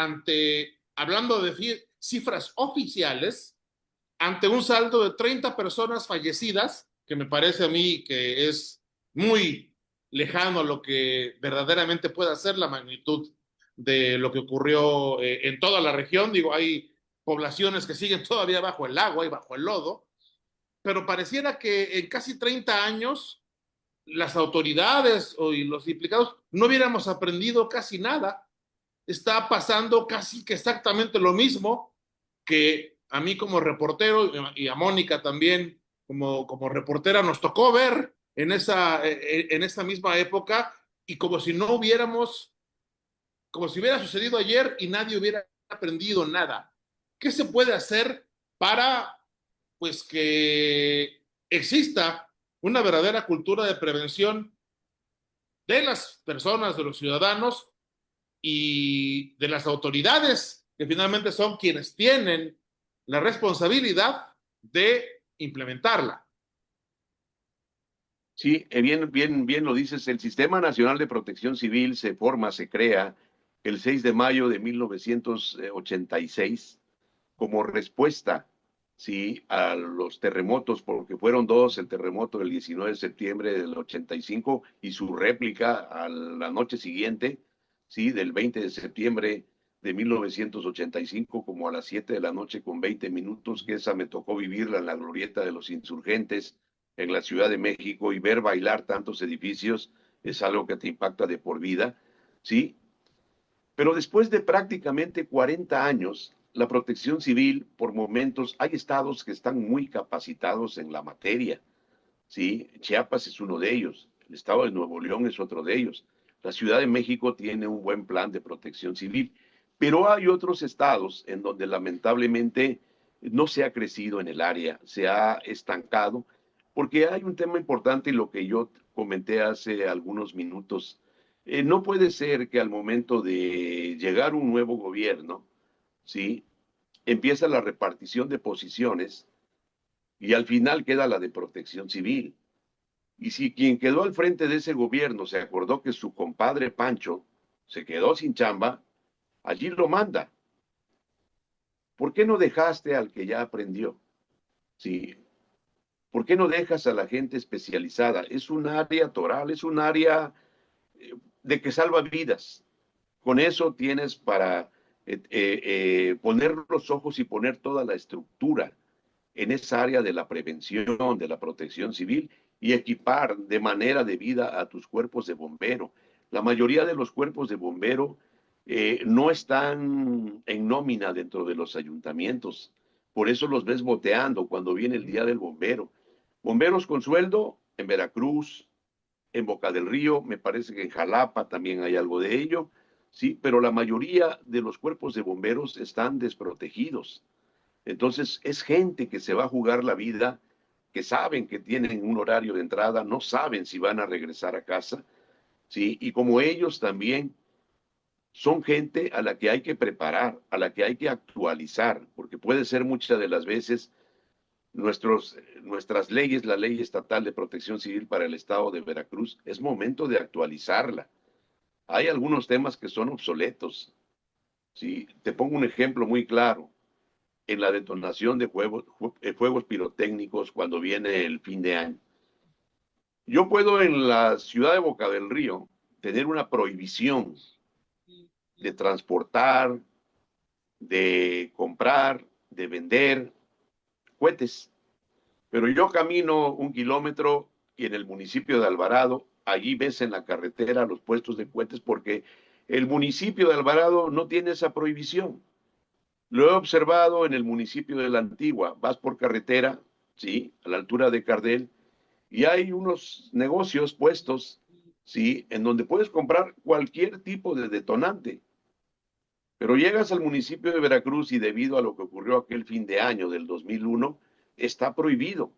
hablando de cifras oficiales, ante un saldo de 30 personas fallecidas, que me parece a mí que es muy lejano a lo que verdaderamente puede ser la magnitud de lo que ocurrió en toda la región. Digo, hay poblaciones que siguen todavía bajo el agua y bajo el lodo, pero pareciera que en casi 30 años las autoridades y los implicados no hubiéramos aprendido casi nada. Está pasando casi que exactamente lo mismo que a mí como reportero y a Mónica también como reportera nos tocó ver en esa misma época, y como si hubiera sucedido ayer y nadie hubiera aprendido nada. ¿Qué se puede hacer para pues que exista una verdadera cultura de prevención de las personas, de los ciudadanos y de las autoridades, que finalmente son quienes tienen la responsabilidad de implementarla? Sí, bien lo dices. El Sistema Nacional de Protección Civil se crea el 6 de mayo de 1986 como respuesta, sí, a los terremotos, porque fueron dos, el terremoto del 19 de septiembre del 85 y su réplica a la noche siguiente, sí, del 20 de septiembre de 1985, como a las 7 de la noche con 20 minutos, que esa me tocó vivirla en la glorieta de los insurgentes en la Ciudad de México, y ver bailar tantos edificios es algo que te impacta de por vida, ¿sí? Pero después de prácticamente 40 años, la protección civil, por momentos, hay estados que están muy capacitados en la materia, ¿sí? Chiapas es uno de ellos, el estado de Nuevo León es otro de ellos. La Ciudad de México tiene un buen plan de protección civil, pero hay otros estados en donde lamentablemente no se ha crecido en el área, se ha estancado, porque hay un tema importante y lo que yo comenté hace algunos minutos. No puede ser que al momento de llegar un nuevo gobierno, ¿sí? Empieza la repartición de posiciones y al final queda la de protección civil. Y si quien quedó al frente de ese gobierno se acordó que su compadre Pancho se quedó sin chamba, allí lo manda. ¿Por qué no dejaste al que ya aprendió? Sí. ¿Por qué no dejas a la gente especializada? Es un área toral, es un área de que salva vidas. Con eso tienes para poner los ojos y poner toda la estructura en esa área de la prevención, de la protección civil, y equipar de manera debida a tus cuerpos de bombero. La mayoría de los cuerpos de bombero no están en nómina dentro de los ayuntamientos. Por eso los ves boteando cuando viene el día del bombero. Bomberos con sueldo en Veracruz, en Boca del Río, me parece que en Jalapa también hay algo de ello, sí, pero la mayoría de los cuerpos de bomberos están desprotegidos. Entonces, es gente que se va a jugar la vida, que saben que tienen un horario de entrada, no saben si van a regresar a casa, ¿sí? Y como ellos también son gente a la que hay que preparar, a la que hay que actualizar, porque puede ser muchas de las veces nuestras leyes, la ley estatal de protección civil para el estado de Veracruz, es momento de actualizarla. Hay algunos temas que son obsoletos. ¿Sí? Te pongo un ejemplo muy claro. En la detonación de fuegos pirotécnicos cuando viene el fin de año. Yo puedo en la ciudad de Boca del Río tener una prohibición de transportar, de comprar, de vender cohetes. Pero yo camino 1 kilómetro y en el municipio de Alvarado, allí ves en la carretera los puestos de cohetes porque el municipio de Alvarado no tiene esa prohibición. Lo he observado en el municipio de La Antigua. Vas por carretera, ¿sí? A la altura de Cardel, y hay unos negocios puestos, ¿sí? En donde puedes comprar cualquier tipo de detonante. Pero llegas al municipio de Veracruz y debido a lo que ocurrió aquel fin de año del 2001, está prohibido.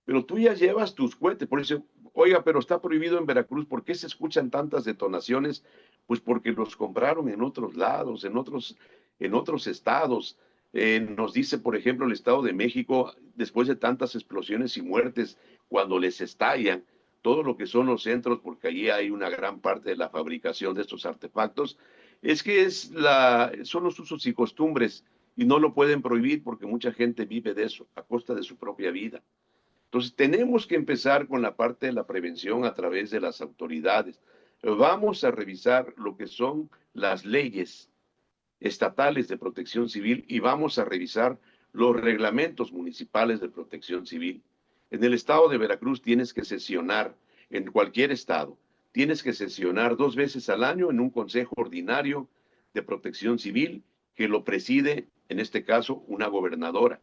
Pero tú ya llevas tus cohetes, por eso, oiga, pero está prohibido en Veracruz, ¿por qué se escuchan tantas detonaciones? Pues porque los compraron en otros lados, en otros estados. Nos dice, por ejemplo, el Estado de México, después de tantas explosiones y muertes, cuando les estallan todo lo que son los centros, porque allí hay una gran parte de la fabricación de estos artefactos, es que son los usos y costumbres y no lo pueden prohibir porque mucha gente vive de eso, a costa de su propia vida. Entonces, tenemos que empezar con la parte de la prevención a través de las autoridades. Vamos a revisar lo que son las leyes estatales de protección civil y vamos a revisar los reglamentos municipales de protección civil. En el estado de Veracruz tienes que sesionar, en cualquier estado, tienes que sesionar 2 veces al año en un consejo ordinario de protección civil que lo preside, en este caso, una gobernadora.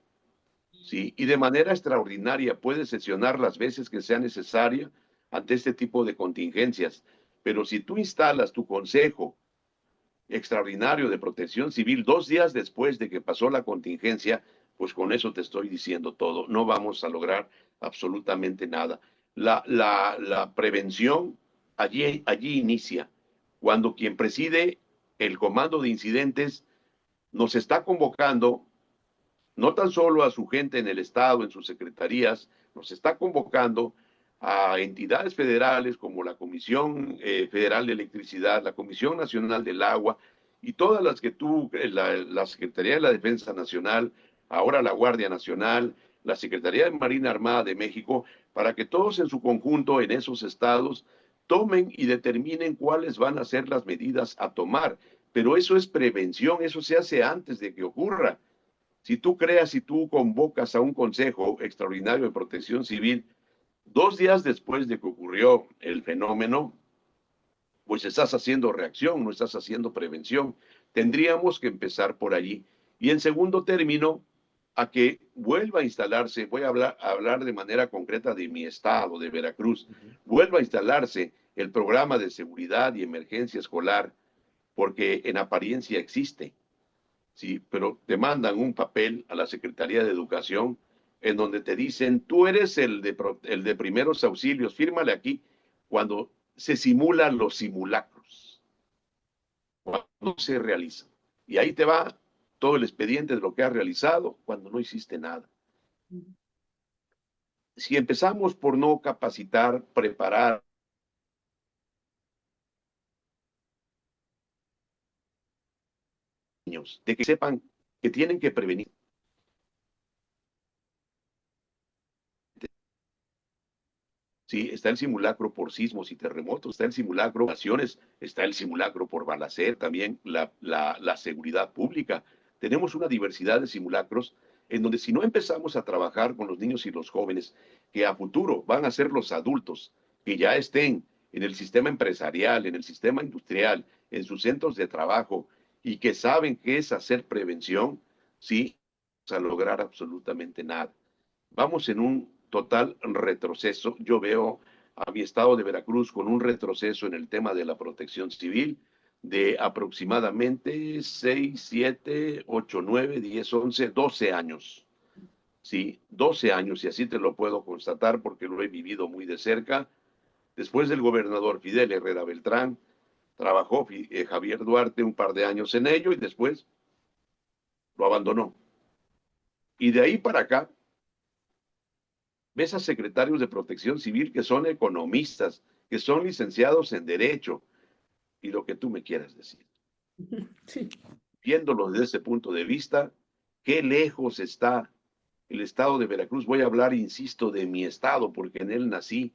¿Sí? Y de manera extraordinaria puede sesionar las veces que sea necesaria ante este tipo de contingencias. Pero si tú instalas tu consejo extraordinario de protección civil 2 días después de que pasó la contingencia, pues con eso te estoy diciendo todo. No vamos a lograr absolutamente nada. La prevención allí inicia. Cuando quien preside el comando de incidentes nos está convocando no tan solo a su gente en el Estado, en sus secretarías, nos está convocando a entidades federales como la Comisión Federal de Electricidad, la Comisión Nacional del Agua y todas las que la Secretaría de la Defensa Nacional, ahora la Guardia Nacional, la Secretaría de Marina Armada de México, para que todos en su conjunto en esos estados tomen y determinen cuáles van a ser las medidas a tomar. Pero eso es prevención, eso se hace antes de que ocurra. Si tú creas y tú convocas a un Consejo Extraordinario de Protección Civil 2 días después de que ocurrió el fenómeno, pues estás haciendo reacción, no estás haciendo prevención. Tendríamos que empezar por allí. Y en segundo término, a que vuelva a instalarse, voy a hablar de manera concreta de mi estado, de Veracruz, vuelva a instalarse el programa de seguridad y emergencia escolar, porque en apariencia existe. Sí, pero te mandan un papel a la Secretaría de Educación en donde te dicen, tú eres el de primeros auxilios, fírmale aquí, cuando se simulan los simulacros, cuando se realizan. Y ahí te va todo el expediente de lo que has realizado cuando no hiciste nada. Si empezamos por no capacitar, preparar, niños, de que sepan que tienen que prevenir. Sí, está el simulacro por sismos y terremotos, está el simulacro por naciones, está el simulacro por balacer, también la seguridad pública. Tenemos una diversidad de simulacros en donde si no empezamos a trabajar con los niños y los jóvenes, que a futuro van a ser los adultos, que ya estén en el sistema empresarial, en el sistema industrial, en sus centros de trabajo y que saben qué es hacer prevención, sí, vamos a lograr absolutamente nada. Vamos en un total retroceso. Yo veo a mi estado de Veracruz con un retroceso en el tema de la protección civil de aproximadamente 6, 7, 8, 9, 10, 11, 12 años. Sí, 12 años y así te lo puedo constatar porque lo he vivido muy de cerca. Después del gobernador Fidel Herrera Beltrán, trabajó Javier Duarte un par de años en ello y después lo abandonó. Y de ahí para acá ves a secretarios de Protección Civil que son economistas, que son licenciados en Derecho, y lo que tú me quieras decir. Sí. Viéndolo desde ese punto de vista, qué lejos está el estado de Veracruz. Voy a hablar, insisto, de mi estado, porque en él nací,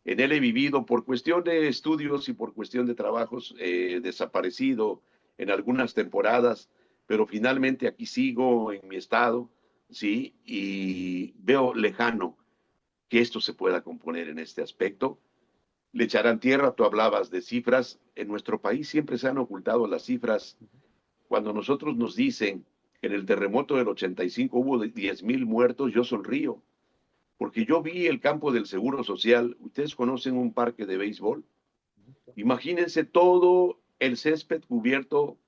en él he vivido por cuestión de estudios y por cuestión de trabajos, desaparecido en algunas temporadas, pero finalmente aquí sigo en mi estado, ¿sí? Y veo lejano que esto se pueda componer en este aspecto. Le echarán tierra, tú hablabas de cifras, en nuestro país siempre se han ocultado las cifras. Cuando nosotros nos dicen que en el terremoto del 85 hubo 10,000 muertos, yo sonrío, porque yo vi el campo del Seguro Social. ¿Ustedes conocen un parque de béisbol? Imagínense todo el césped cubierto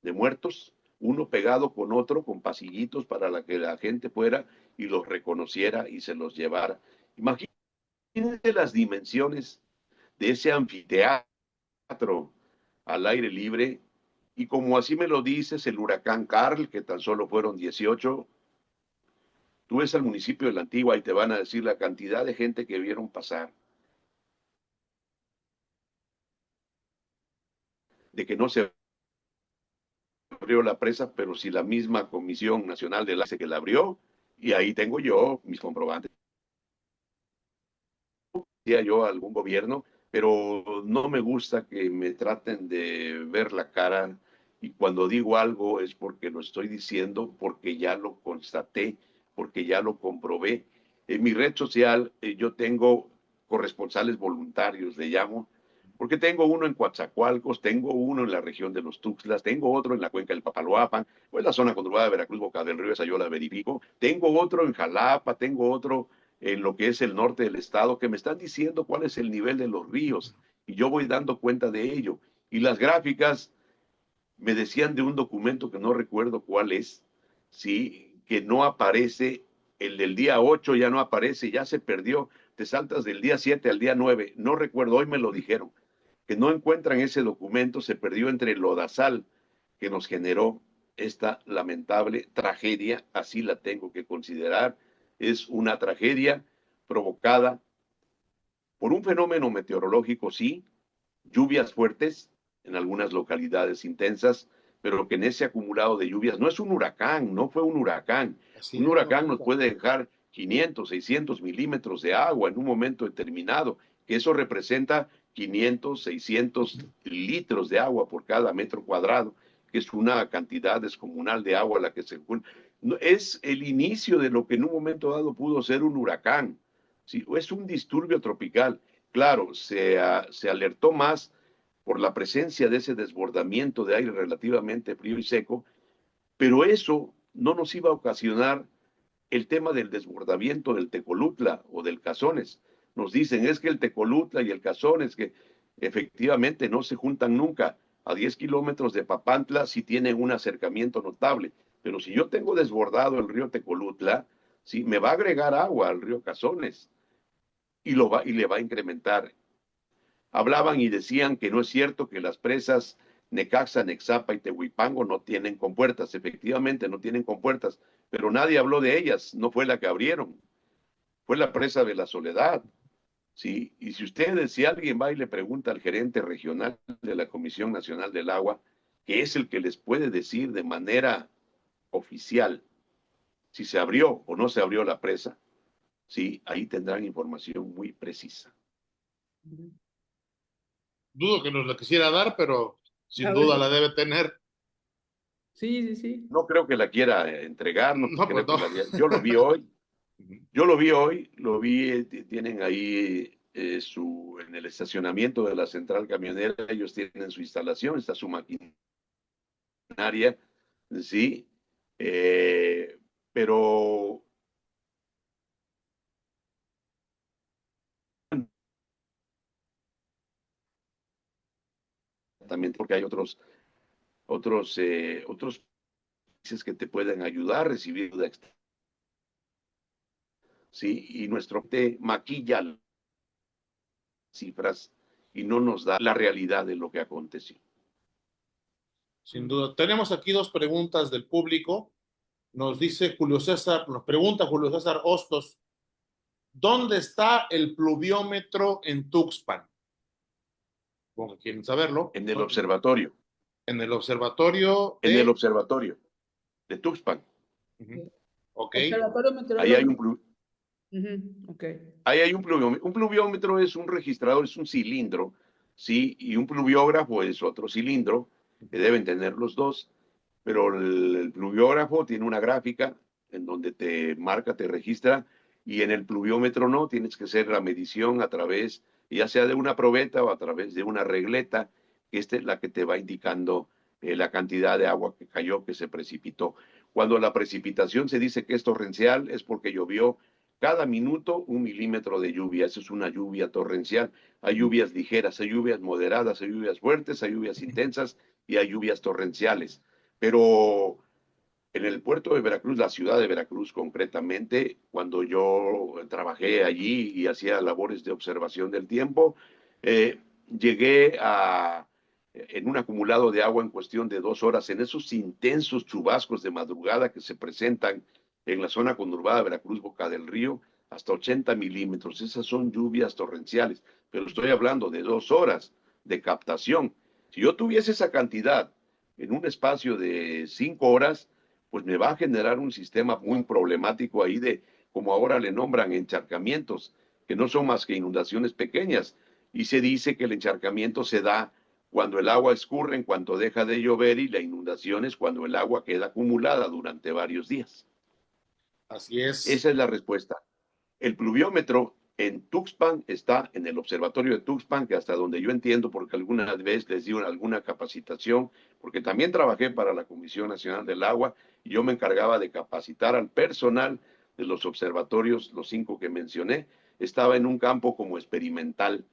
de muertos, uno pegado con otro, con pasillitos para que la gente fuera y los reconociera y se los llevara. Imagínense las dimensiones de ese anfiteatro al aire libre. Y como así me lo dices, el huracán Carl, que tan solo fueron 18, tú ves al municipio de La Antigua y te van a decir la cantidad de gente que vieron pasar, de que no se abrió la presa, pero si la misma Comisión Nacional del Agua que la abrió, y ahí tengo yo mis comprobantes. Yo a algún gobierno, pero no me gusta que me traten de ver la cara, y cuando digo algo es porque lo estoy diciendo, porque ya lo constaté, porque ya lo comprobé. En mi red social yo tengo corresponsales voluntarios, le llamo, porque tengo uno en Coatzacoalcos, tengo uno en la región de los Tuxtlas, tengo otro en la cuenca del Papaloapan, o en la zona conurbada de Veracruz, Boca del Río, esa yo la verifico, tengo otro en Jalapa, tengo otro en lo que es el norte del estado, que me están diciendo cuál es el nivel de los ríos, y yo voy dando cuenta de ello. Y las gráficas me decían de un documento que no recuerdo cuál es, sí, que no aparece, el del día 8 ya no aparece, ya se perdió, te saltas del día 7 al día 9, no recuerdo, hoy me lo dijeron, que no encuentran ese documento, se perdió entre el lodazal que nos generó esta lamentable tragedia, así la tengo que considerar. Es una tragedia provocada por un fenómeno meteorológico, sí, lluvias fuertes en algunas localidades intensas, pero que en ese acumulado de lluvias no es un huracán, no fue un huracán. Un huracán nos puede dejar 500, 600 milímetros de agua en un momento determinado, que eso representa 500, 600 litros de agua por cada metro cuadrado, que es una cantidad descomunal de agua la que se es el inicio de lo que en un momento dado pudo ser un huracán. ¿Sí? Es un disturbio tropical. Claro, se alertó más por la presencia de ese desbordamiento de aire relativamente frío y seco, pero eso no nos iba a ocasionar el tema del desbordamiento del Tecolutla o del Cazones. Nos dicen, es que el Tecolutla y el Cazones, que efectivamente no se juntan nunca, a 10 kilómetros de Papantla sí tienen un acercamiento notable, pero si yo tengo desbordado el río Tecolutla, sí, me va a agregar agua al río Cazones y le va a incrementar. Hablaban y decían que no es cierto que las presas Necaxa, Nexapa y Tehuipango no tienen compuertas. Efectivamente, no tienen compuertas, pero nadie habló de ellas. No fue la que abrieron, fue la presa de la Soledad. ¿Sí? Y si ustedes, si alguien va y le pregunta al gerente regional de la Comisión Nacional del Agua, que es el que les puede decir de manera oficial si se abrió o no se abrió la presa, sí, ahí tendrán información muy precisa. Dudo que nos la quisiera dar, pero sin A ver, duda la debe tener. sí, sí, sí. No creo que la quiera entregar, no No, pues creo no. que la. Yo lo vi hoy, yo lo vi hoy, lo vi, tienen ahí en el estacionamiento de la central camionera, ellos tienen su instalación, está su maquinaria, sí, pero también porque hay otros países que te pueden ayudar a recibir ayuda extra, sí, y nuestro te maquilla cifras y no nos da la realidad de lo que aconteció. Sin duda. Tenemos aquí dos preguntas del público. Nos dice Julio César, nos pregunta Julio César Hostos, ¿Dónde está el pluviómetro en Tuxpan? Como quieren saberlo. En el observatorio. En el observatorio En el de... observatorio de Tuxpan. Ujú. Ok. Observatorio Ahí hay Meteorológico. un, Ok. ahí hay un pluviómetro. Un pluviómetro es un registrador, es un cilindro, ¿sí? Y un pluviógrafo es otro cilindro, que deben tener los dos. Pero el pluviógrafo tiene una gráfica en donde te marca, te registra, y en el pluviómetro no, tienes que hacer la medición a través, ya sea de una probeta o a través de una regleta, que esta es la que te va indicando la cantidad de agua que cayó, que se precipitó. Cuando la precipitación se dice que es torrencial, es porque llovió cada minuto 1 milímetro de lluvia. Eso es una lluvia torrencial. Hay lluvias ligeras, hay lluvias moderadas, hay lluvias fuertes, hay lluvias intensas y hay lluvias torrenciales. Pero en el puerto de Veracruz, la ciudad de Veracruz concretamente, cuando yo trabajé allí y hacía labores de observación del tiempo, eh, llegué en un acumulado de agua en cuestión de 2 horas, en esos intensos chubascos de madrugada que se presentan en la zona conurbada de Veracruz, Boca del Río, hasta 80 milímetros. Esas son lluvias torrenciales, pero estoy hablando de 2 horas de captación. Si yo tuviese esa cantidad en un espacio de 5 horas, pues me va a generar un sistema muy problemático ahí de, como ahora le nombran, encharcamientos, que no son más que inundaciones pequeñas. Y se dice que el encharcamiento se da cuando el agua escurre, en cuanto deja de llover, y la inundación es cuando el agua queda acumulada durante varios días. Así es. Esa es la respuesta. El pluviómetro en Tuxpan está en el observatorio de Tuxpan, que hasta donde yo entiendo, porque alguna vez les dieron alguna capacitación, porque también trabajé para la Comisión Nacional del Agua y yo me encargaba de capacitar al personal de los observatorios, los 5 que mencioné. Estaba en un campo como experimental,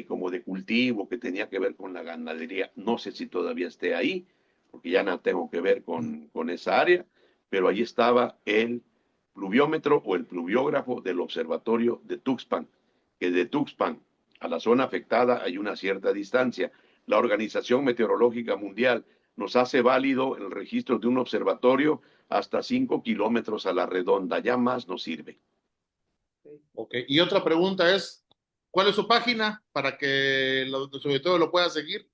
como de cultivo, que tenía que ver con la ganadería. No sé si todavía esté ahí, porque ya no tengo que ver con esa área, pero ahí estaba el pluviómetro o el pluviógrafo del observatorio de Tuxpan, que de Tuxpan a la zona afectada hay una cierta distancia. La Organización Meteorológica Mundial nos hace válido el registro de un observatorio hasta 5 kilómetros a la redonda, ya más no sirve. Ok. Y otra pregunta es, ¿cuál es su página para que sobre todo lo pueda seguir?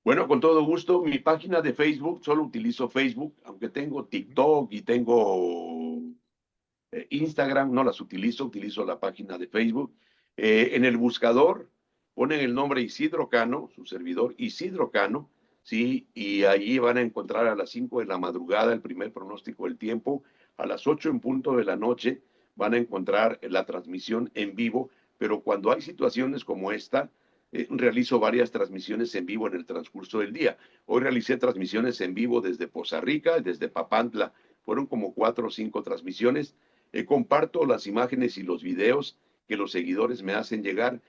Bueno, con todo gusto, mi página de Facebook, solo utilizo Facebook, aunque tengo TikTok y tengo Instagram, no las utilizo, utilizo la página de Facebook. En el buscador ponen el nombre Isidro Cano, su servidor Isidro Cano, ¿sí? Y allí van a encontrar a las 5 de la madrugada el primer pronóstico del tiempo, a las 8 en punto de la noche van a encontrar la transmisión en vivo, pero cuando hay situaciones como esta, realizo varias transmisiones en vivo en el transcurso del día. Hoy realicé transmisiones en vivo desde Poza Rica, desde Papantla, fueron como 4 o 5 transmisiones. Comparto las imágenes y los videos que los seguidores me hacen llegar.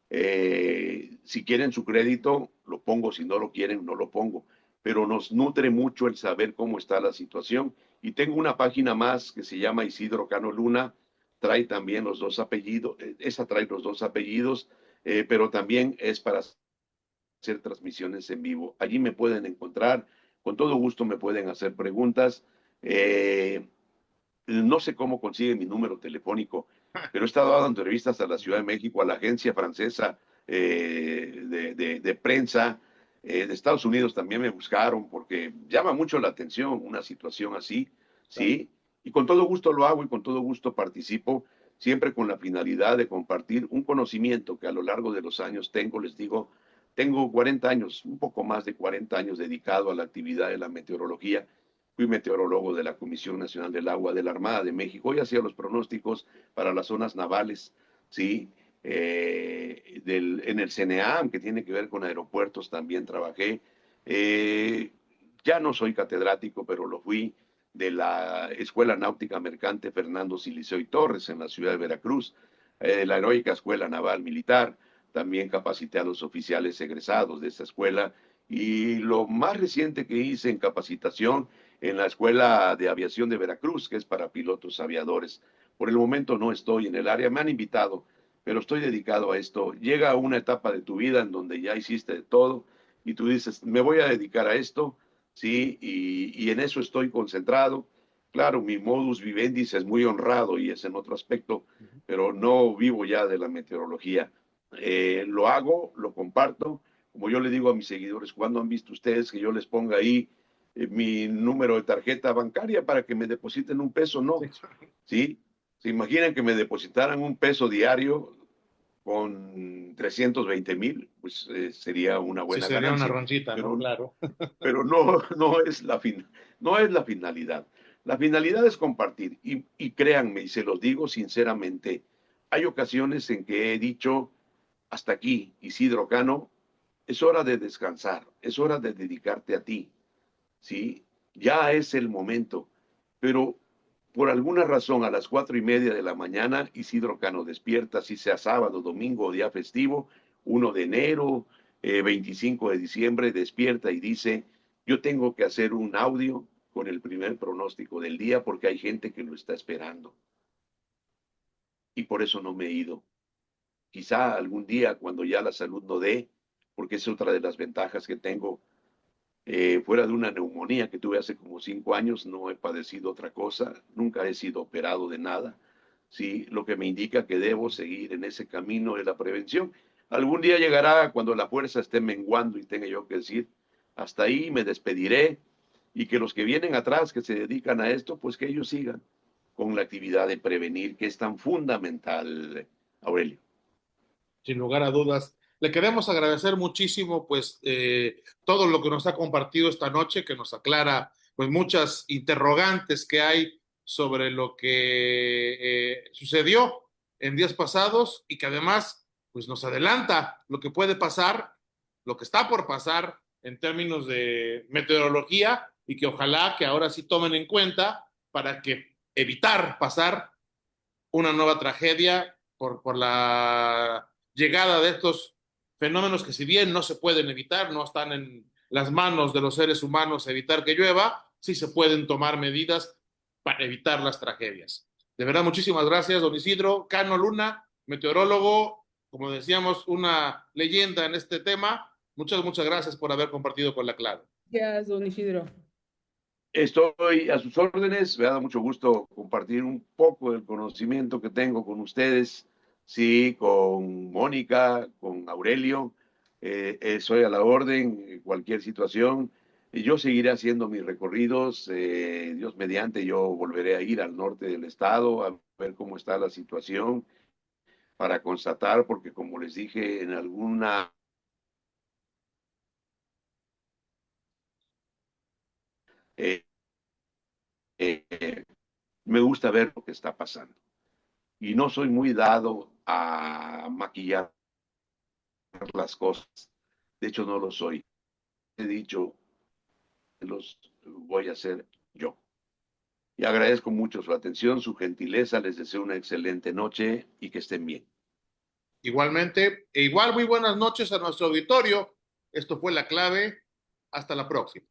Si quieren su crédito, lo pongo; si no lo quieren, no lo pongo. Pero nos nutre mucho el saber cómo está la situación. Y tengo una página más que se llama Isidro Cano Luna. Trae también los 2 apellidos. Esa trae los 2 apellidos, pero también es para hacer transmisiones en vivo. Allí me pueden encontrar. Con todo gusto me pueden hacer preguntas. No sé cómo consigue mi número telefónico, pero he estado dando entrevistas a la Ciudad de México, a la agencia francesa de prensa. De Estados Unidos también me buscaron porque llama mucho la atención una situación así, ¿sí? Y con todo gusto lo hago y con todo gusto participo, siempre con la finalidad de compartir un conocimiento que a lo largo de los años tengo. Les digo, tengo 40 años, un poco más de 40 años dedicado a la actividad de la meteorología. Fui meteorólogo de la Comisión Nacional del Agua de la Armada de México y hacía los pronósticos para las zonas navales, ¿sí? En el CNEAM, que tiene que ver con aeropuertos, también trabajé. Eh, ya no soy catedrático, pero lo fui, de la Escuela Náutica Mercante Fernando Siliceo y Torres en la ciudad de Veracruz, la Heroica Escuela Naval Militar. También capacité a los oficiales egresados de esta escuela. Y lo más reciente que hice en capacitación en la Escuela de Aviación de Veracruz, que es para pilotos aviadores. Por el momento no estoy en el área, me han invitado, pero estoy dedicado a esto. Llega una etapa de tu vida en donde ya hiciste de todo y tú dices, me voy a dedicar a esto, ¿sí? Y en eso estoy concentrado. claro, mi modus vivendi es muy honrado y es en otro aspecto, pero no vivo ya de la meteorología. Lo hago, lo comparto. Como yo le digo a mis seguidores, ¿cuándo han visto ustedes que yo les ponga ahí mi número de tarjeta bancaria para que me depositen un peso? No, ¿sí? ¿Se imaginan que me depositaran un peso diario con 320,000? Pues sería una Sí, buena sería una ganancia, ronchita, ¿no? pero, Claro. pero no, no es la finalidad. La finalidad es compartir y créanme, y se los digo sinceramente, hay ocasiones en que he dicho, hasta aquí, Isidro Cano, es hora de descansar, es hora de dedicarte a ti, ¿sí? Ya es el momento, pero por alguna razón a las 4:30 de la mañana Isidro Cano despierta, si sea sábado, domingo o día festivo, 1 de enero, 25 de diciembre, despierta y dice, yo tengo que hacer un audio con el primer pronóstico del día porque hay gente que lo está esperando. Y por eso no me he ido. Quizá algún día, cuando ya la salud no dé, porque es otra de las ventajas que tengo, fuera de una neumonía que tuve hace como 5 años, no he padecido otra cosa, nunca he sido operado de nada, ¿sí? Lo que me indica que debo seguir en ese camino de la prevención. Algún día llegará cuando la fuerza esté menguando y tenga yo que decir, hasta ahí me despediré y que los que vienen atrás, que se dedican a esto, pues que ellos sigan con la actividad de prevenir, que es tan fundamental, Aurelio. Sin lugar a dudas. Le queremos agradecer muchísimo, pues, todo lo que nos ha compartido esta noche, que nos aclara, pues, muchas interrogantes que hay sobre lo que sucedió en días pasados y que además, pues, nos adelanta lo que puede pasar, lo que está por pasar en términos de meteorología y que ojalá que ahora sí tomen en cuenta para que evitar pasar una nueva tragedia por la llegada de estos fenómenos que si bien no se pueden evitar, no están en las manos de los seres humanos evitar que llueva, sí se pueden tomar medidas para evitar las tragedias. De verdad, muchísimas gracias, don Isidro Cano Luna, meteorólogo, como decíamos, una leyenda en este tema. Muchas gracias por haber compartido con la clave. Gracias, don Isidro. Estoy a sus órdenes, me da mucho gusto compartir un poco del conocimiento que tengo con ustedes, sí, con Mónica, con Aurelio, soy a la orden, en cualquier situación. Y yo seguiré haciendo mis recorridos, Dios mediante, yo volveré a ir al norte del estado a ver cómo está la situación para constatar, porque como les dije en alguna... eh, me gusta ver lo que está pasando. Y no soy muy dado a maquillar las cosas. De hecho, no lo soy. He dicho, los voy a hacer yo. Y agradezco mucho su atención, su gentileza. Les deseo una excelente noche y que estén bien. Igualmente, e igual muy buenas noches a nuestro auditorio. Esto fue La Clave. Hasta la próxima.